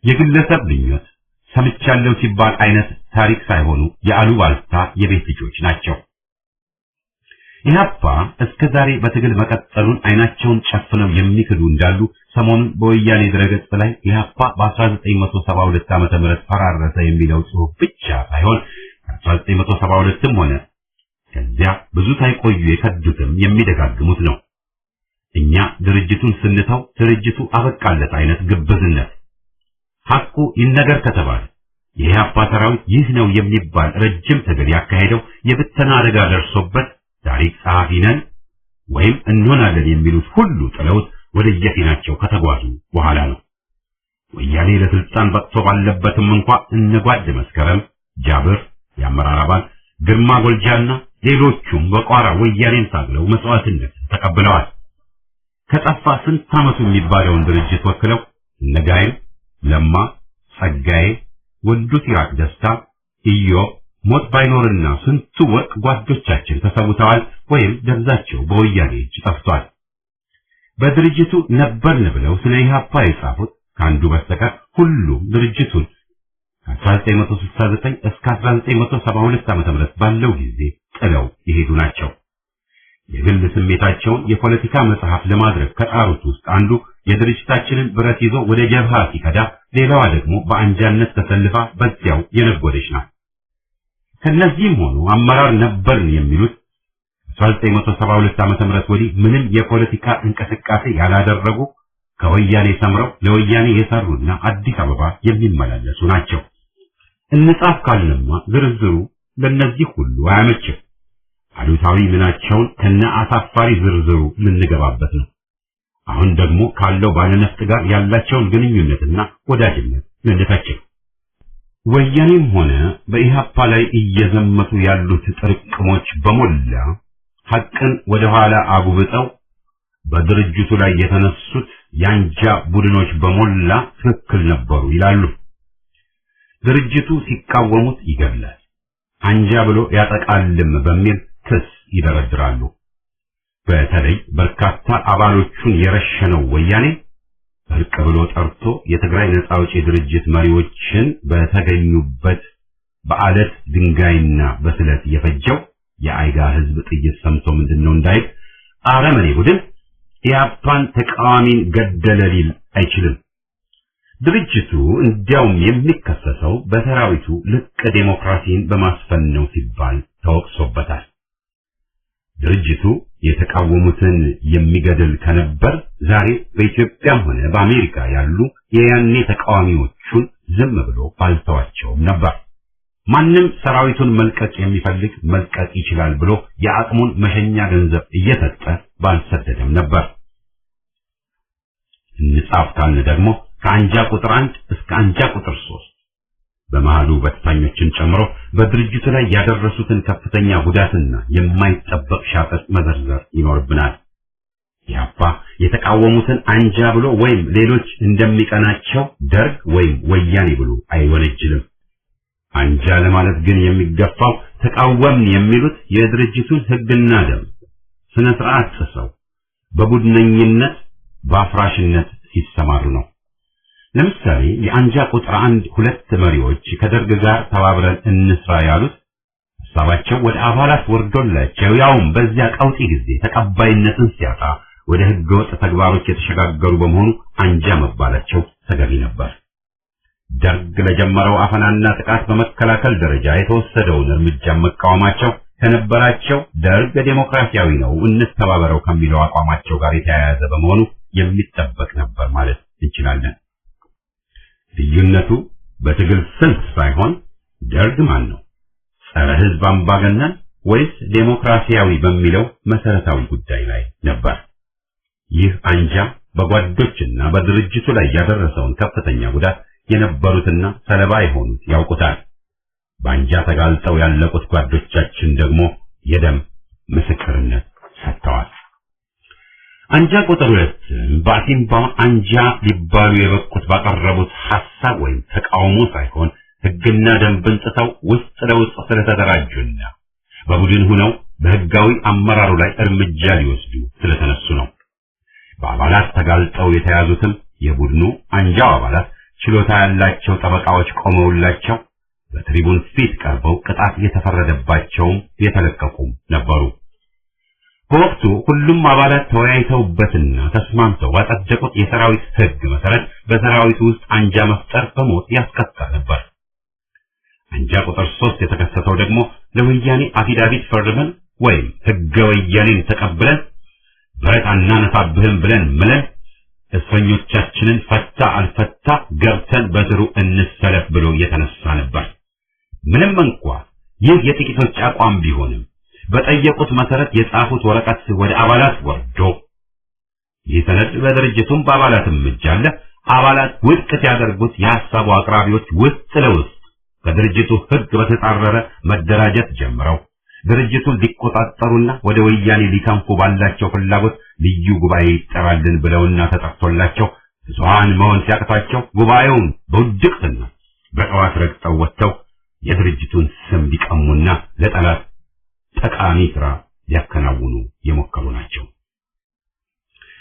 የግለሰብ ምኞት ሰምቻለሁ ሲባል አይነት ታሪክ ሳይሆኑ የአሉባልታ የቤት ልጆች ናቸው። ኢህአፓ እስከዛሬ በትግል መቀጠሉን አይናቸውን ጨፍነው የሚክዱ እንዳሉ ሰሞኑን በወያኔ ድረገጽ ላይ ኢህአፓ በ1972 ዓመተ ምህረት ፈራረሰ የሚለው ጽሑፍ ብቻ ሳይሆን 1972ም ሆነ ከዚያ ብዙ ሳይቆዩ የከዱትም የሚደጋግሙት ነው። እኛ ድርጅቱን ስንተው ድርጅቱ አበቃለት አይነት ግብዝነት። ሐቁ ይነገር ከተባለ የኢህአፓ ሰራዊት ይህ ነው የሚባል ረጅም ትግል ያካሄደው የብተና አደጋ ደርሶበት ታሪክ ጸሐፊ ነን ወይም እንሆናለን የሚሉት ሁሉ ጥለውት ወደ የፊናቸው ከተጓዙ በኋላ ነው። ወያኔ ለስልጣን በቅቶ ባለበትም እንኳን እነጓድ መስከረም፣ ጃብር፣ የአመራር አባል ግርማ ጎልጃና ሌሎቹም በቋራ ወያኔን ታግለው መስዋዕትነት ተቀብለዋል። ከጠፋ ስንት ዓመቱ የሚባለውን ድርጅት ወክለው እነጋይም፣ ለማ፣ ጸጋዬ፣ ወንዱ ሲራክ ደስታ፣ ኢዮብ ሞት ባይኖርና ስንቱ ወርቅ ጓዶቻችን ተሰውተዋል ወይም ደብዛቸው በወያኔ እጅ ጠፍቷል። በድርጅቱ ነበርን ብለው ስለ ኢህአፓ የጻፉት ከአንዱ በስተቀር ሁሉም ድርጅቱን ከ1969 እስከ 1972 ዓ.ም ባለው ጊዜ ጥለው የሄዱ ናቸው። የግል ስሜታቸውን የፖለቲካ መጽሐፍ ለማድረግ ከጣሩት ውስጥ አንዱ የድርጅታችንን ብረት ይዞ ወደ ጀብሃ ሲከዳ፣ ሌላዋ ደግሞ በአንጃነት ተሰልፋ በዚያው የነጎደች ናት። ከነዚህም ሆኑ አመራር ነበርን የሚሉት 1972 ዓ.ም ወዲህ ምንም የፖለቲካ እንቅስቃሴ ያላደረጉ ከወያኔ ሰምረው ለወያኔ የሰሩና አዲስ አበባ የሚመላለሱ ናቸው። እንጻፍ ካልንማ ዝርዝሩ ለነዚህ ሁሉ አያመችም። አሉታዊ ምናቸውን ከነ አሳፋሪ ዝርዝሩ ልንገባበት ነው። አሁን ደግሞ ካለው ባለነፍጥ ጋር ያላቸውን ግንኙነትና ወዳጅነት ልንፈትሽ። ወያኔም ሆነ በኢህአፓ ላይ እየዘመቱ ያሉት ጥርቅሞች በሞላ ሐቅን ወደ ኋላ አጉብጠው በድርጅቱ ላይ የተነሱት ያንጃ ቡድኖች በሞላ ትክክል ነበሩ ይላሉ። ድርጅቱ ሲቃወሙት ይገድላል፣ አንጃ ብሎ ያጠቃልም በሚል ክስ ይደረድራሉ። በተለይ በርካታ አባሎቹን የረሸነው ወያኔ እርቅ ብሎ ጠርቶ የትግራይ ነጻ አውጪ ድርጅት መሪዎችን በተገኙበት በአለት ድንጋይና በስለት የፈጀው የአይጋ ህዝብ ጥይት ሰምቶ ምንድነው እንዳይል አረመኔ ቡድን ኢህአፓን ተቃዋሚን ገደለ ሊል አይችልም። ድርጅቱ እንዲያውም የሚከሰሰው በሰራዊቱ ልቅ ዴሞክራሲን በማስፈን ነው ሲባል ተወቅሶበታል። ድርጅቱ የተቃወሙትን የሚገድል ከነበር ዛሬ በኢትዮጵያም ሆነ በአሜሪካ ያሉ የያኔ ተቃዋሚዎቹን ዝም ብሎ ባልተዋቸውም ነበር። ማንም ሰራዊቱን መልቀቅ የሚፈልግ መልቀቅ ይችላል ብሎ የአቅሙን መሸኛ ገንዘብ እየሰጠ ባልሰደደም ነበር። እንጻፍ ካልን ደግሞ ከአንጃ ቁጥር 1 እስከ አንጃ ቁጥር 3 በመሃሉ በተታኞችን ጨምሮ በድርጅቱ ላይ ያደረሱትን ከፍተኛ ጉዳትና የማይጠበቅ ሻጠጥ መዘርዘር ይኖርብናል። ኢህአፓ የተቃወሙትን አንጃ ብሎ ወይም ሌሎች እንደሚቀናቸው ደርግ ወይም ወያኔ ብሎ አይወነጅልም። አንጃ ለማለት ግን የሚገፋው ተቃወምን የሚሉት የድርጅቱን ሕግና ደንብ ስነ ስርዓት ጥሰው በቡድነኝነት በአፍራሽነት ሲሰማሩ ነው። ለምሳሌ የአንጃ ቁጥር 1 2 መሪዎች ከደርግ ጋር ተባብረን እንስራ ያሉት ሐሳባቸው ወደ አባላት ወርዶላቸው ያውም በዚያ ቀውጢ ጊዜ ተቀባይነትን ሲያጣ ወደ ህገወጥ ተግባሮች የተሸጋገሩ በመሆኑ አንጃ መባላቸው ተገቢ ነበር። ደርግ ለጀመረው አፈናና ጥቃት በመከላከል ደረጃ የተወሰደውን እርምጃ መቃወማቸው ከነበራቸው ደርግ ዴሞክራሲያዊ ነው እንተባበረው ከሚለው አቋማቸው ጋር የተያያዘ በመሆኑ የሚጠበቅ ነበር ማለት እንችላለን። ልዩነቱ በትግል ስልት ሳይሆን ደርግ ማን ነው? ጸረ ህዝብ አምባገነን ወይስ ዴሞክራሲያዊ በሚለው መሰረታዊ ጉዳይ ላይ ነበር። ይህ አንጃ በጓዶችና በድርጅቱ ላይ ያደረሰውን ከፍተኛ ጉዳት የነበሩትና ሰለባ የሆኑት ያውቁታል። በአንጃ ተጋልጠው ያለቁት ጓዶቻችን ደግሞ የደም ምስክርነት ሰጥተዋል። አንጃ ቁጥር 2 በአሲምባ አንጃ ሊባሉ የበቁት ባቀረቡት ሐሳብ ወይም ተቃውሞ ሳይሆን ህግና ደንብን ጥሰው ውስጥ ለውስጥ ስለተደራጁና በቡድን ሆነው በህጋዊ አመራሩ ላይ እርምጃ ሊወስዱ ስለተነሱ ነው። በአባላት ተጋልጠው የተያዙትም የቡድኑ አንጃው አባላት ችሎታ ያላቸው ጠበቃዎች ቆመውላቸው በትሪቡን ፊት ቀርበው ቅጣት የተፈረደባቸውም የተለቀቁም ነበሩ። በወቅቱ ሁሉም አባላት ተወያይተውበትና ተስማምተው ባጸደቁት የሰራዊት ህግ መሰረት በሰራዊቱ ውስጥ አንጃ መፍጠር በሞት ያስቀጣ ነበር። አንጃ ቁጥር 3 የተከሰተው ደግሞ ለወያኔ አፊዳቪት ፈርመን ወይም ህገ ወያኔን ተቀብለን ብረት አናነሳብህም ብለን ምለን እስረኞቻችንን ፈታ አልፈታ ገብተን በስሩ እንሰለፍ ብሎ የተነሳ ነበር። ምንም እንኳን ይህ የጥቂቶች አቋም ቢሆንም በጠየቁት መሰረት የጻፉት ወረቀት ወደ አባላት ወርዶ ይህ ሰነድ በድርጅቱም በአባላትም እጅ አለ። አባላት ውድቅ ሲያደርጉት የሐሳቡ አቅራቢዎች ውስጥ ለውስጥ ከድርጅቱ ህግ በተጻረረ መደራጀት ጀምረው ድርጅቱን ሊቆጣጠሩና ወደ ወያኔ ሊከንፉ ባላቸው ፍላጎት ልዩ ጉባኤ ይጠራልን ብለውና ተጠርቶላቸው ብዙሃን መሆን ሲያቅታቸው ጉባኤውን በውድቅትና በጠዋት ረግጠው ወጥተው የድርጅቱን ስም ሊቀሙና ለጠላት ጠቃሚ ስራ ሊያከናውኑ የሞከሩ ናቸው።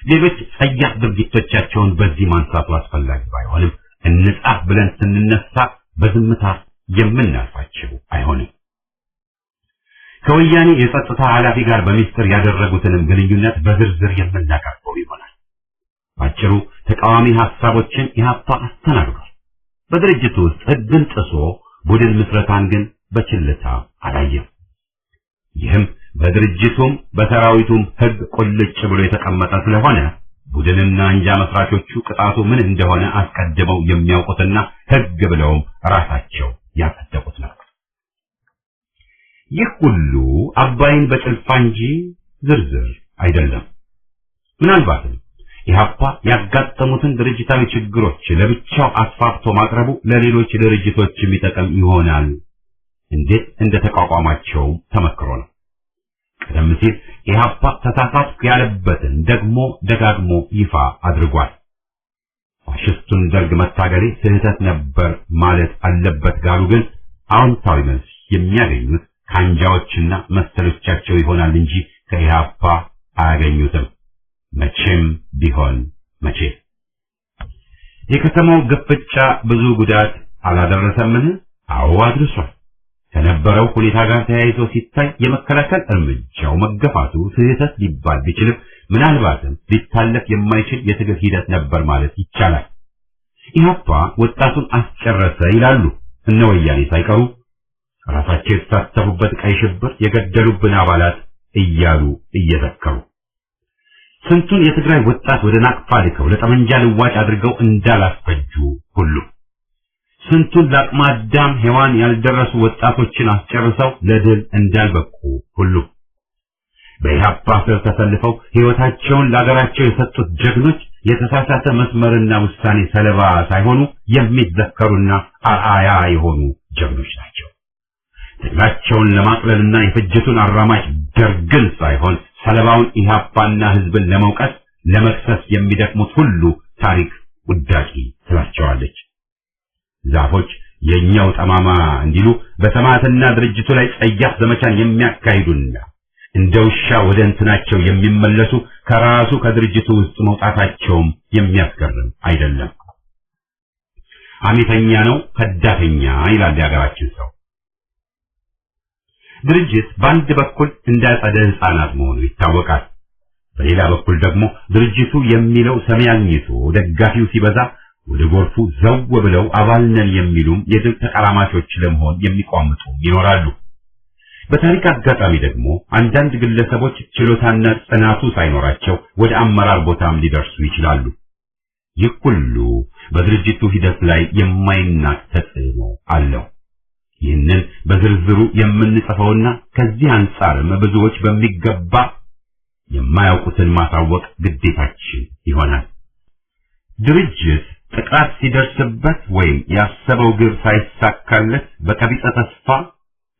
ሌሎች ጸያፍ ድርጊቶቻቸውን በዚህ ማንሳቱ አስፈላጊ ባይሆንም እንጻፍ ብለን ስንነሳ በዝምታ የምናልፋቸው አይሆንም። ከወያኔ የጸጥታ ኃላፊ ጋር በሚስጥር ያደረጉትንም ግንኙነት በዝርዝር የምናቀርበው ይሆናል። ባጭሩ ተቃዋሚ ሐሳቦችን ኢህአፓ አስተናግዷል። በድርጅቱ ውስጥ ህግን ጥሶ ቡድን ምስረታን ግን በችልታ አላየም። ይህም በድርጅቱም በሰራዊቱም ህግ ቁልጭ ብሎ የተቀመጠ ስለሆነ ቡድንና አንጃ መስራቾቹ ቅጣቱ ምን እንደሆነ አስቀድመው የሚያውቁትና ህግ ብለውም ራሳቸው ያጸደቁት ነው። ይህ ሁሉ አባይን በጭልፋ እንጂ ዝርዝር አይደለም። ምናልባትም ኢህአፓ ያጋጠሙትን ድርጅታዊ ችግሮች ለብቻው አስፋፍቶ ማቅረቡ ለሌሎች ድርጅቶች የሚጠቅም ይሆናል። እንዴት እንደተቋቋማቸው ተመክሮ ነው። ቀደም ሲል ኢህአፓ ተሳሳትኩ ያለበትን ደግሞ ደጋግሞ ይፋ አድርጓል። ፋሽስቱን ደርግ መታገሌ ስህተት ነበር ማለት አለበት ጋሉ ግን አዎንታዊ መልስ የሚያገኙት ከአንጃዎችና መሰሎቻቸው ይሆናል እንጂ ከኢህአፓ አያገኙትም። መቼም ቢሆን መቼ። የከተማው ግፍጫ ብዙ ጉዳት አላደረሰምን? አዎ አድርሷል። ከነበረው ሁኔታ ጋር ተያይዞ ሲታይ የመከላከል እርምጃው መገፋቱ ስህተት ሊባል ቢችልም ምናልባትም ሊታለፍ የማይችል የትግል ሂደት ነበር ማለት ይቻላል። ኢህአፓ ወጣቱን አስጨረሰ ይላሉ እነ ወያኔ ሳይቀሩ ራሳቸው የተሳተፉበት ቀይ ሽብር የገደሉብን አባላት እያሉ እየዘከሩ ስንቱን የትግራይ ወጣት ወደ ናቅፋ ልከው ለጠመንጃ ልዋጭ አድርገው እንዳላስፈጁ ሁሉ ስንቱን ለአቅመ አዳም ሔዋን ያልደረሱ ወጣቶችን አስጨርሰው ለድል እንዳልበቁ ሁሉ በኢህአፓ ስር ተሰልፈው ሕይወታቸውን ለአገራቸው የሰጡት ጀግኖች የተሳሳተ መስመርና ውሳኔ ሰለባ ሳይሆኑ የሚዘከሩና አርአያ የሆኑ ጀግኖች ናቸው። ትግላቸውን ለማቅለልና የፍጅቱን አራማጅ ደርግን ሳይሆን ሰለባውን ኢህአፓና ህዝብን ለመውቀስ ለመክሰስ የሚደክሙት ሁሉ ታሪክ ውዳቂ ትላቸዋለች። ዛፎች የኛው ጠማማ እንዲሉ በሰማዕትና ድርጅቱ ላይ ጸያፍ ዘመቻን የሚያካሂዱና እንደ ውሻ ወደ እንትናቸው የሚመለሱ ከራሱ ከድርጅቱ ውስጥ መውጣታቸውም የሚያስገርም አይደለም። አሚተኛ ነው ከዳተኛ ይላል የሀገራችን ሰው። ድርጅት በአንድ በኩል እንዳጸደ ሕፃናት መሆኑ ይታወቃል። በሌላ በኩል ደግሞ ድርጅቱ የሚለው ሰሚ አግኝቶ ደጋፊው ሲበዛ ወደ ጎርፉ ዘው ብለው አባል ነን የሚሉም የድል ተቀራማቾች ለመሆን የሚቋምጡ ይኖራሉ። በታሪክ አጋጣሚ ደግሞ አንዳንድ ግለሰቦች ችሎታና ጽናቱ ሳይኖራቸው ወደ አመራር ቦታም ሊደርሱ ይችላሉ። ይህ ሁሉ በድርጅቱ ሂደት ላይ የማይናቅ ተጽዕኖ አለው። ይህንን በዝርዝሩ የምንጽፈውና ከዚህ አንጻርም ብዙዎች በሚገባ የማያውቁትን ማሳወቅ ግዴታችን ይሆናል። ድርጅት ጥቃት ሲደርስበት ወይም ያሰበው ግብ ሳይሳካለት በቀቢጸ ተስፋ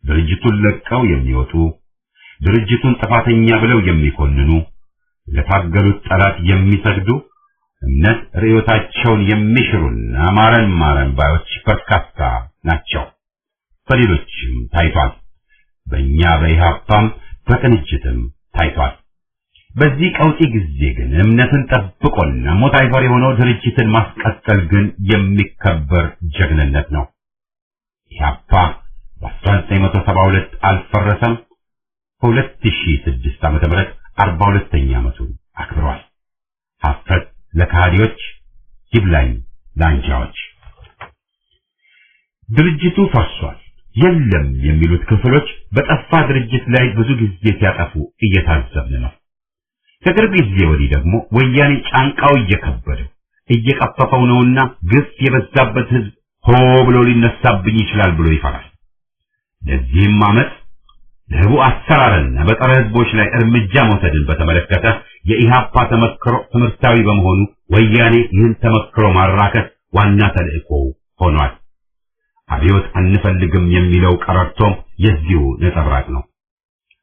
ድርጅቱን ለቀው የሚወጡ፣ ድርጅቱን ጥፋተኛ ብለው የሚኮንኑ፣ ለታገሉት ጠላት የሚሰግዱ፣ እምነት ርዕዮታቸውን የሚሽሩና ማረን ባዮች በርካታ ናቸው። በሌሎችም ታይቷል። በእኛ በኢህአፓም በቅንጅትም ታይቷል። በዚህ ቀውጢ ጊዜ ግን እምነትን ጠብቆና ሞት አይፈር የሆነው ድርጅትን ማስቀጠል ግን የሚከበር ጀግንነት ነው። ኢህአፓ በ1972 አልፈረሰም። በ2006 ዓ.ም 42ኛ ዓመቱን አክብሯል። ሀፍረት ለካህዲዎች ይብላኝ ለአንጃዎች። ድርጅቱ ፈርሷል የለም የሚሉት ክፍሎች በጠፋ ድርጅት ላይ ብዙ ጊዜ ሲያጠፉ እየታዘብን ነው። ከቅርብ ጊዜ ወዲህ ደግሞ ወያኔ ጫንቃው እየከበደው እየቀፈፈው ነውና ግፍ የበዛበት ህዝብ ሆ ብሎ ሊነሳብኝ ይችላል ብሎ ይፈራል። ለዚህም ዓመት ለህቡ አሰራርና በጸረ ህዝቦች ላይ እርምጃ መውሰድን በተመለከተ የኢህአፓ ተመክሮ ትምህርታዊ በመሆኑ ወያኔ ይህን ተመክሮ ማራከስ ዋና ተልእኮ ሆኗል። አብዮት አንፈልግም የሚለው ቀረርቶም የዚሁ ነጸብራቅ ነው።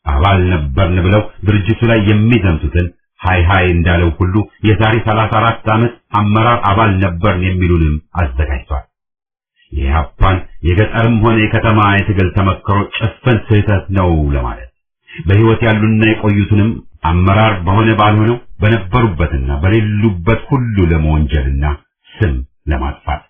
አባል ነበርን ብለው ድርጅቱ ላይ የሚዘምቱትን ሃይ እንዳለው ሁሉ የዛሬ 34 ዓመት አመራር አባል ነበርን የሚሉንም አዘጋጅቷል። የኢህአፓን የገጠርም ሆነ የከተማ የትግል ተመክሮ ጭፍን ስህተት ነው ለማለት በህይወት ያሉና የቆዩትንም አመራር በሆነ ባልሆነው በነበሩበትና በሌሉበት ሁሉ ለመወንጀልና ስም ለማጥፋት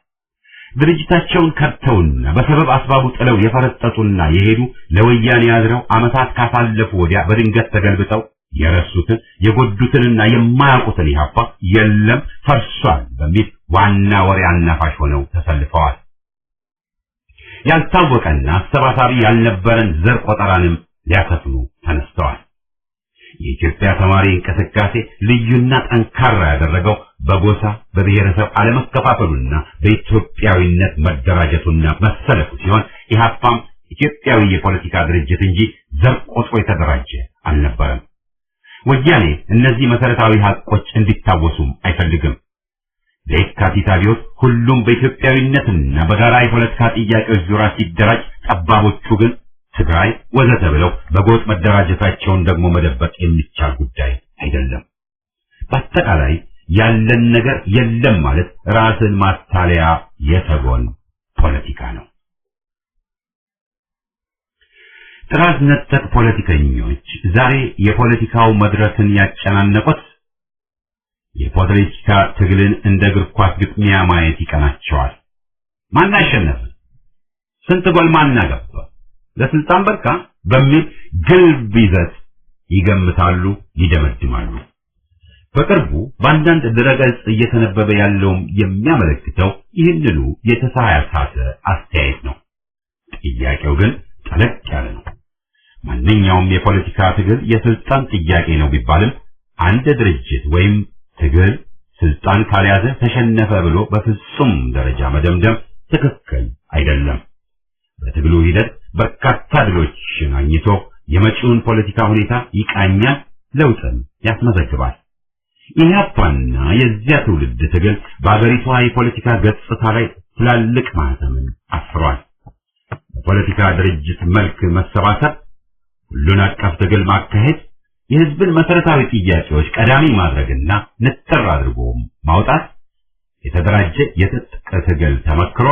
ድርጅታቸውን ከድተውና በሰበብ አስባቡ ጥለው የፈረጠጡና የሄዱ ለወያኔ ያዝረው ዓመታት ካሳለፉ ወዲያ በድንገት ተገልብጠው የረሱትን የጎዱትንና የማያውቁትን ኢህአፓ የለም ፈርሷል በሚል ዋና ወሬ አናፋሽ ሆነው ተሰልፈዋል። ያልታወቀና አሰባሳቢ ያልነበረን ዘር ቆጠራንም ሊያከፍሉ ተነስተዋል። የኢትዮጵያ ተማሪ እንቅስቃሴ ልዩና ጠንካራ ያደረገው በጎሳ በብሔረሰብ አለመከፋፈሉና በኢትዮጵያዊነት መደራጀቱና መሰለፉ ሲሆን ኢህአፓም ኢትዮጵያዊ የፖለቲካ ድርጅት እንጂ ዘር ቆጥሮ የተደራጀ አልነበረም። ወያኔ እነዚህ መሰረታዊ ሀቆች እንዲታወሱም አይፈልግም። ለየካቲት አብዮት ሁሉም በኢትዮጵያዊነትና በጋራ የፖለቲካ ጥያቄዎች ዙሪያ ሲደራጅ፣ ጠባቦቹ ግን ትግራይ ወዘተ ብለው በጎጥ መደራጀታቸውን ደግሞ መደበቅ የሚቻል ጉዳይ አይደለም። በአጠቃላይ ያለን ነገር የለም ማለት ራስን ማታለያ የተጎን ፖለቲካ ነው። ጥራዝ ነጠቅ ፖለቲከኞች ዛሬ የፖለቲካው መድረክን ያጨናነቁት የፖለቲካ ትግልን እንደ እግር ኳስ ግጥሚያ ማየት ይቀናቸዋል። ማን አሸነፈ? ስንት ጎል ማን አገባ? ለስልጣን በቃ በሚል ግልብ ይዘት ይገምታሉ፣ ይደመድማሉ። በቅርቡ በአንዳንድ ድረገጽ እየተነበበ ያለውም የሚያመለክተው ይህንኑ የተሳሳተ አስተያየት ነው። ጥያቄው ግን ጠለቅ ያለ ነው። ማንኛውም የፖለቲካ ትግል የስልጣን ጥያቄ ነው ቢባልም አንድ ድርጅት ወይም ትግል ስልጣን ካልያዘ ተሸነፈ ብሎ በፍጹም ደረጃ መደምደም ትክክል አይደለም። በትግሉ ሂደት በርካታ ድሎችን አግኝቶ የመጪውን ፖለቲካ ሁኔታ ይቃኛል፣ ለውጥም ያስመዘግባል። ኢህአፓና የዚያ ትውልድ ትግል በአገሪቷ የፖለቲካ ገጽታ ላይ ትላልቅ ማህተምን አስሯል። በፖለቲካ ድርጅት መልክ መሰባሰብ፣ ሁሉን አቀፍ ትግል ማካሄድ፣ የህዝብን መሰረታዊ ጥያቄዎች ቀዳሚ ማድረግና ንጥር አድርጎ ማውጣት፣ የተደራጀ የትጥቅ ትግል ተመክሮ፣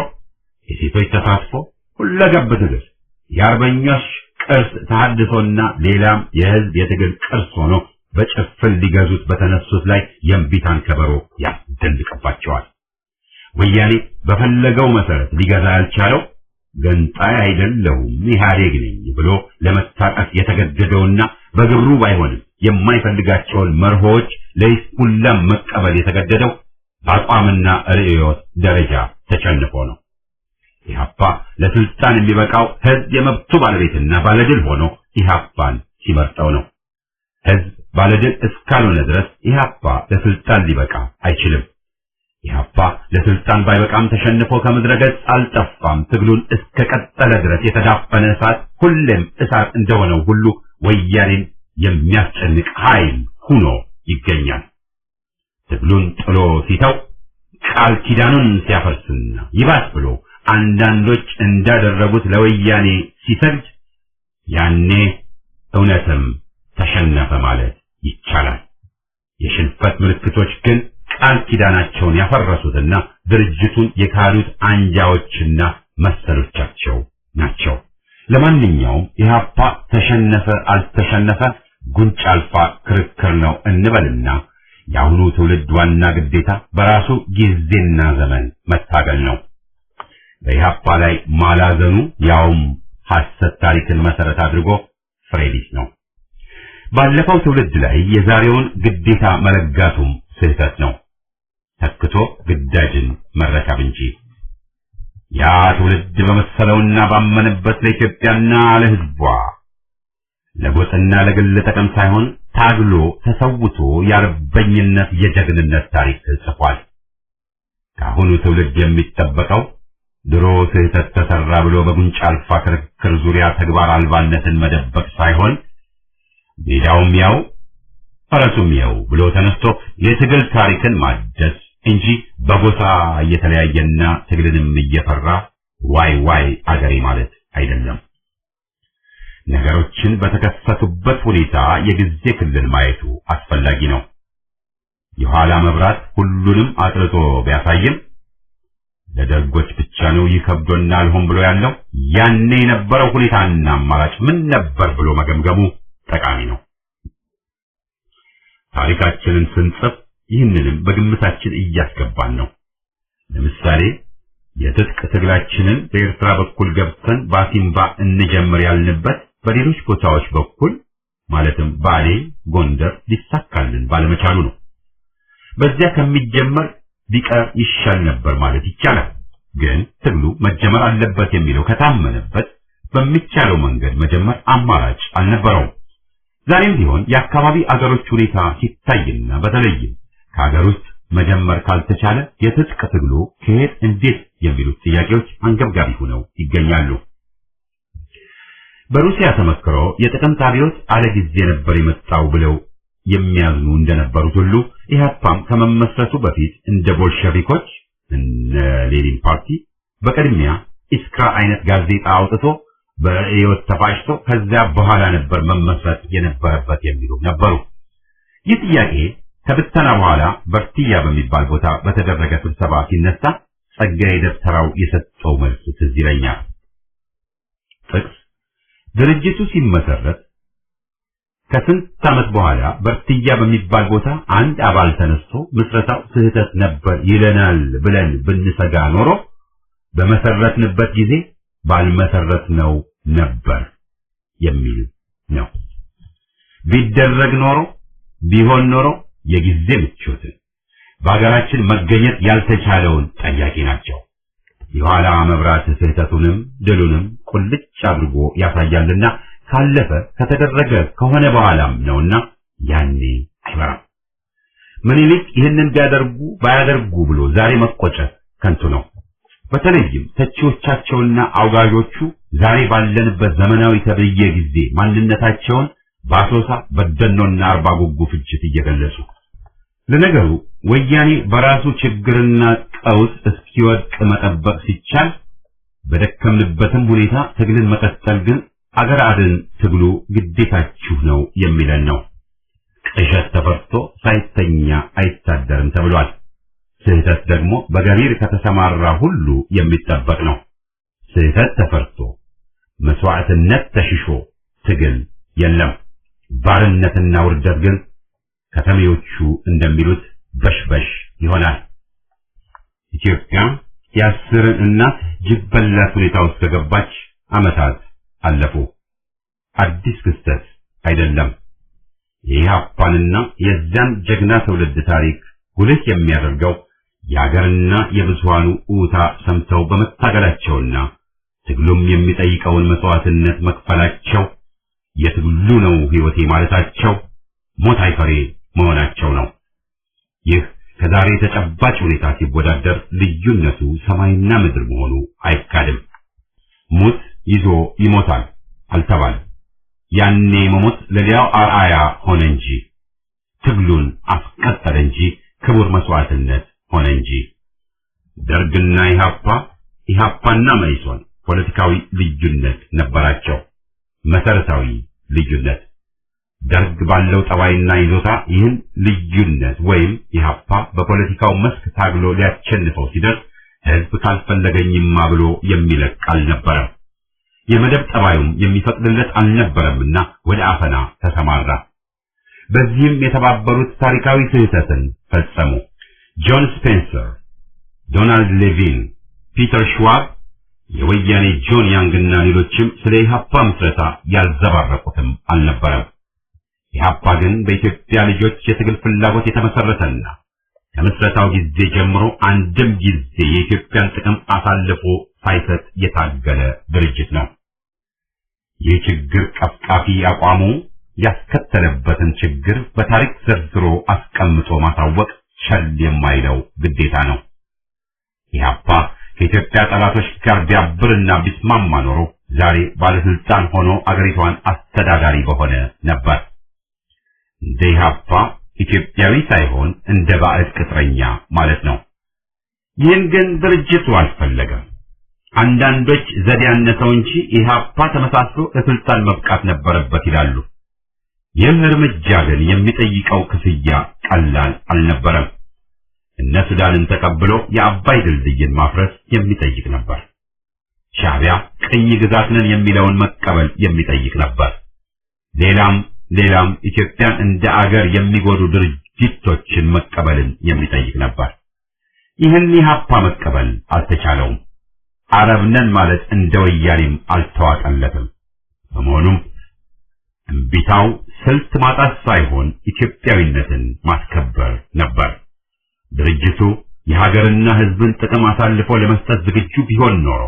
የሴቶች ተሳትፎ፣ ሁለገብ ትግል፣ የአርበኞች ቅርስ ተሐድሶና ሌላም የህዝብ የትግል ቅርስ ሆኖ በጭፍን ሊገዙት በተነሱት ላይ የእምቢታን ከበሮ ያስደንቅባቸዋል። ወያኔ በፈለገው መሰረት ሊገዛ ያልቻለው ገንጣይ አይደለሁም ኢህአዴግ ነኝ ብሎ ለመታቀፍ የተገደደውና በግብሩ ባይሆንም የማይፈልጋቸውን መርሆች ለይስሙላ መቀበል የተገደደው በአቋምና ርዕዮት ደረጃ ተቸንፎ ነው። ኢህአፓ ለስልጣን የሚበቃው ህዝብ የመብቱ ባለቤትና ባለድል ሆኖ ኢህአፓን ሲመርጠው ነው። ህዝብ ባለድል እስካልሆነ ድረስ ኢህአፓ ለስልጣን ሊበቃ አይችልም። ኢህአፓ ለስልጣን ባይበቃም ተሸንፎ ከምድረ ገጽ አልጠፋም። ትግሉን እስከ ቀጠለ ድረስ የተዳፈነ እሳት ሁሌም እሳት እንደሆነው ሁሉ ወያኔን የሚያስጨንቅ ኃይል ሆኖ ይገኛል። ትግሉን ጥሎ ሲተው ቃል ኪዳኑን ሲያፈርስና ይባስ ብሎ አንዳንዶች እንዳደረጉት ለወያኔ ሲሰግድ ያኔ እውነትም ተሸነፈ ማለት ይቻላል። የሽንፈት ምልክቶች ግን ቃል ኪዳናቸውን ያፈረሱትና ድርጅቱን የካሉት አንጃዎችና መሰሎቻቸው ናቸው። ለማንኛውም ኢህአፓ ተሸነፈ አልተሸነፈ ጉንጭ አልፋ ክርክር ነው እንበልና የአሁኑ ትውልድ ዋና ግዴታ በራሱ ጊዜና ዘመን መታገል ነው። በኢህአፓ ላይ ማላዘኑ ያውም ሐሰት ታሪክን መሰረት አድርጎ ፍሬ ቢስ ነው። ባለፈው ትውልድ ላይ የዛሬውን ግዴታ መለጋቱም ስህተት ነው። ተክቶ ግዳጅን መረከብ እንጂ ያ ትውልድ በመሰለውና ባመነበት ለኢትዮጵያና ለሕዝቧ ለጎጥና ለግል ጥቅም ሳይሆን ታግሎ ተሰውቶ የአርበኝነት የጀግንነት ታሪክ ጽፏል። ከአሁኑ ትውልድ የሚጠበቀው ድሮ ስህተት ተሰራ ብሎ በጉንጭ አልፋ ክርክር ዙሪያ ተግባር አልባነትን መደበቅ ሳይሆን ሜዳውም ያው ፈረሱም ያው ብሎ ተነስቶ የትግል ታሪክን ማደስ እንጂ በጎሳ እየተለያየና ትግልንም እየፈራ ዋይ ዋይ አገሬ ማለት አይደለም። ነገሮችን በተከሰቱበት ሁኔታ የጊዜ ክልል ማየቱ አስፈላጊ ነው። የኋላ መብራት ሁሉንም አጥርቶ ቢያሳይም ለደርጎች ብቻ ነው ይከብዶናል ሆን ብሎ ያለው ያኔ የነበረው ሁኔታና አማራጭ ምን ነበር ብሎ መገምገሙ ጠቃሚ ነው። ታሪካችንን ስንጽፍ ይህንንም በግምታችን እያስገባን ነው። ለምሳሌ የትጥቅ ትግላችንን በኤርትራ በኩል ገብተን ባሲምባ እንጀምር ያልንበት በሌሎች ቦታዎች በኩል ማለትም ባሌ፣ ጎንደር ሊሳካልን ባለመቻሉ ነው። በዚያ ከሚጀመር ቢቀር ይሻል ነበር ማለት ይቻላል። ግን ትግሉ መጀመር አለበት የሚለው ከታመነበት በሚቻለው መንገድ መጀመር አማራጭ አልነበረውም። ዛሬም ቢሆን የአካባቢ አገሮች ሁኔታ ሲታይና በተለይም ከሀገር ውስጥ መጀመር ካልተቻለ የትጥቅ ትግሉ ከየት እንዴት የሚሉት ጥያቄዎች አንገብጋቢ ሆነው ይገኛሉ። በሩሲያ ተመክሮ የጥቅምት አብዮት አለ ጊዜ ነበር የመጣው ብለው የሚያዝኑ እንደነበሩት ሁሉ ኢህአፓም ከመመስረቱ በፊት እንደ ቦልሸቪኮች እነ ሌኒን ፓርቲ በቅድሚያ ኢስክራ አይነት ጋዜጣ አውጥቶ በህይወት ተፋጭቶ ከዚያ በኋላ ነበር መመስረት የነበረበት የሚሉ ነበሩ። ይህ ጥያቄ ከብተና በኋላ በርቲያ በሚባል ቦታ በተደረገ ስብሰባ ሲነሳ ጸጋዬ ደብተራው የሰጠው መልስ ትዝ ይለኛል። ጥቅስ ድርጅቱ ሲመሰረት ከስንት ዓመት በኋላ በርቲያ በሚባል ቦታ አንድ አባል ተነስቶ ምስረታው ስህተት ነበር ይለናል ብለን ብንሰጋ ኖሮ በመሰረትንበት ጊዜ ባልመሰረትነው ነበር የሚል ነው። ቢደረግ ኖሮ ቢሆን ኖሮ የጊዜ ምቾት በአገራችን መገኘት ያልተቻለውን ጠያቂ ናቸው። የኋላ መብራት ስህተቱንም ድሉንም ቁልጭ አድርጎ ያሳያልና ካለፈ ከተደረገ ከሆነ በኋላም ነውና ያኔ አይበራም። ምኒልክ ይህንን ቢያደርጉ ባያደርጉ ብሎ ዛሬ መቆጨት ከንቱ ነው። በተለይም ተቺዎቻቸውና አውጋዦቹ ዛሬ ባለንበት ዘመናዊ ተብዬ ጊዜ ማንነታቸውን በአሶሳ በደኖና አርባ ጉጉ ፍጅት እየገለጹ ለነገሩ ወያኔ በራሱ ችግርና ቀውስ እስኪወድቅ መጠበቅ ሲቻል በደከምንበትም ሁኔታ ትግልን መቀጠል ግን አገር አድን ትግሉ ግዴታችሁ ነው የሚለን ነው። ቅዠት ተፈርቶ ሳይተኛ አይታደርም ተብሏል። ስህተት ደግሞ በገቢር ከተሰማራ ሁሉ የሚጠበቅ ነው። ስህተት ተፈርቶ መስዋዕትነት ተሽሾ ትግል የለም። ባርነትና ውርደት ግን ከተሜዎቹ እንደሚሉት በሽበሽ ይሆናል። ኢትዮጵያ የአስርን እናት ጅብ በላት ሁኔታ ውስጥ ከገባች ዓመታት አለፉ። አዲስ ክስተት አይደለም። የኢህአፓንና የዚያን ጀግና ትውልድ ታሪክ ጉልህ የሚያደርገው የአገርና የብዙሃኑ ኡታ ሰምተው በመታገላቸውና ትግሉም የሚጠይቀውን መስዋዕትነት መክፈላቸው፣ የትግሉ ነው ሕይወቴ ማለታቸው፣ ሞት አይፈሬ መሆናቸው ነው። ይህ ከዛሬ ተጨባጭ ሁኔታ ሲወዳደር ልዩነቱ ሰማይና ምድር መሆኑ አይካድም። ሙት ይዞ ይሞታል አልተባለም። ያኔ መሞት ለሌላው አርአያ ሆነ እንጂ ትግሉን አስቀጠለ እንጂ ክቡር መስዋዕትነት ሆነ እንጂ። ደርግና ኢህአፓና መኢሶን ፖለቲካዊ ልዩነት ነበራቸው፣ መሰረታዊ ልዩነት። ደርግ ባለው ጠባይና ይዞታ ይህን ልዩነት ወይም ኢህአፓ በፖለቲካው መስክ ታግሎ ሊያሸንፈው ሲደርስ ህዝብ ካልፈለገኝማ ብሎ የሚለቅ አልነበረም። የመደብ ጠባዩም የሚፈቅድለት አልነበረምና ወደ አፈና ተሰማራ። በዚህም የተባበሩት ታሪካዊ ስህተትን ፈጸሙ። ጆን ስፔንሰር፣ ዶናልድ ሌቪን፣ ፒተር ሽዋብ፣ የወያኔ ጆን ያንግና ሌሎችም ስለ ኢህአፓ ምስረታ ያልዘባረቁትም አልነበረም። ኢህአፓ ግን በኢትዮጵያ ልጆች የትግል ፍላጎት የተመሰረተና ከምስረታው ጊዜ ጀምሮ አንድም ጊዜ የኢትዮጵያን ጥቅም አሳልፎ ሳይሰጥ የታገለ ድርጅት ነው። ይህ ችግር ቀፍቃፊ አቋሙ ያስከተለበትን ችግር በታሪክ ዘርዝሮ አስቀምጦ ማሳወቅ ቸል የማይለው ግዴታ ነው። ኢህአፓ ከኢትዮጵያ ጠላቶች ጋር ቢያብርና ቢስማማ ኖሮ ዛሬ ባለስልጣን ሆኖ አገሪቷን አስተዳዳሪ በሆነ ነበር። እንደ ኢህአፓ ኢትዮጵያዊ ሳይሆን እንደ ባዕድ ቅጥረኛ ማለት ነው። ይህን ግን ድርጅቱ አልፈለገም። አንዳንዶች ዘዴ ያነሰው እንጂ ኢህአፓ ተመሳስሎ ለስልጣን መብቃት ነበረበት ይላሉ። ይህ እርምጃ ግን የሚጠይቀው ክፍያ ቀላል አልነበረም። እነ ሱዳንን ተቀብሎ የአባይ ድልድይን ማፍረስ የሚጠይቅ ነበር። ሻዕቢያ ቅኝ ግዛት ነን የሚለውን መቀበል የሚጠይቅ ነበር። ሌላም ኢትዮጵያን እንደ አገር የሚጎዱ ድርጅቶችን መቀበልን የሚጠይቅ ነበር። ይህን ኢህአፓ መቀበል አልተቻለውም። አረብ ነን ማለት እንደ ወያኔም አልተዋጠለትም። በመሆኑም እምቢታው ስልት ማጣት ሳይሆን ኢትዮጵያዊነትን ማስከበር ነበር። ድርጅቱ የሀገርና ሕዝብን ጥቅም አሳልፎ ለመስጠት ዝግጁ ቢሆን ኖሮ፣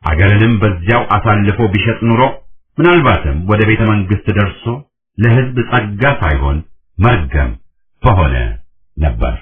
አገርንም በዚያው አሳልፎ ቢሸጥ ኖሮ ምናልባትም ወደ ቤተ መንግስት ደርሶ ለሕዝብ ጸጋ ሳይሆን መርገም በሆነ ነበር።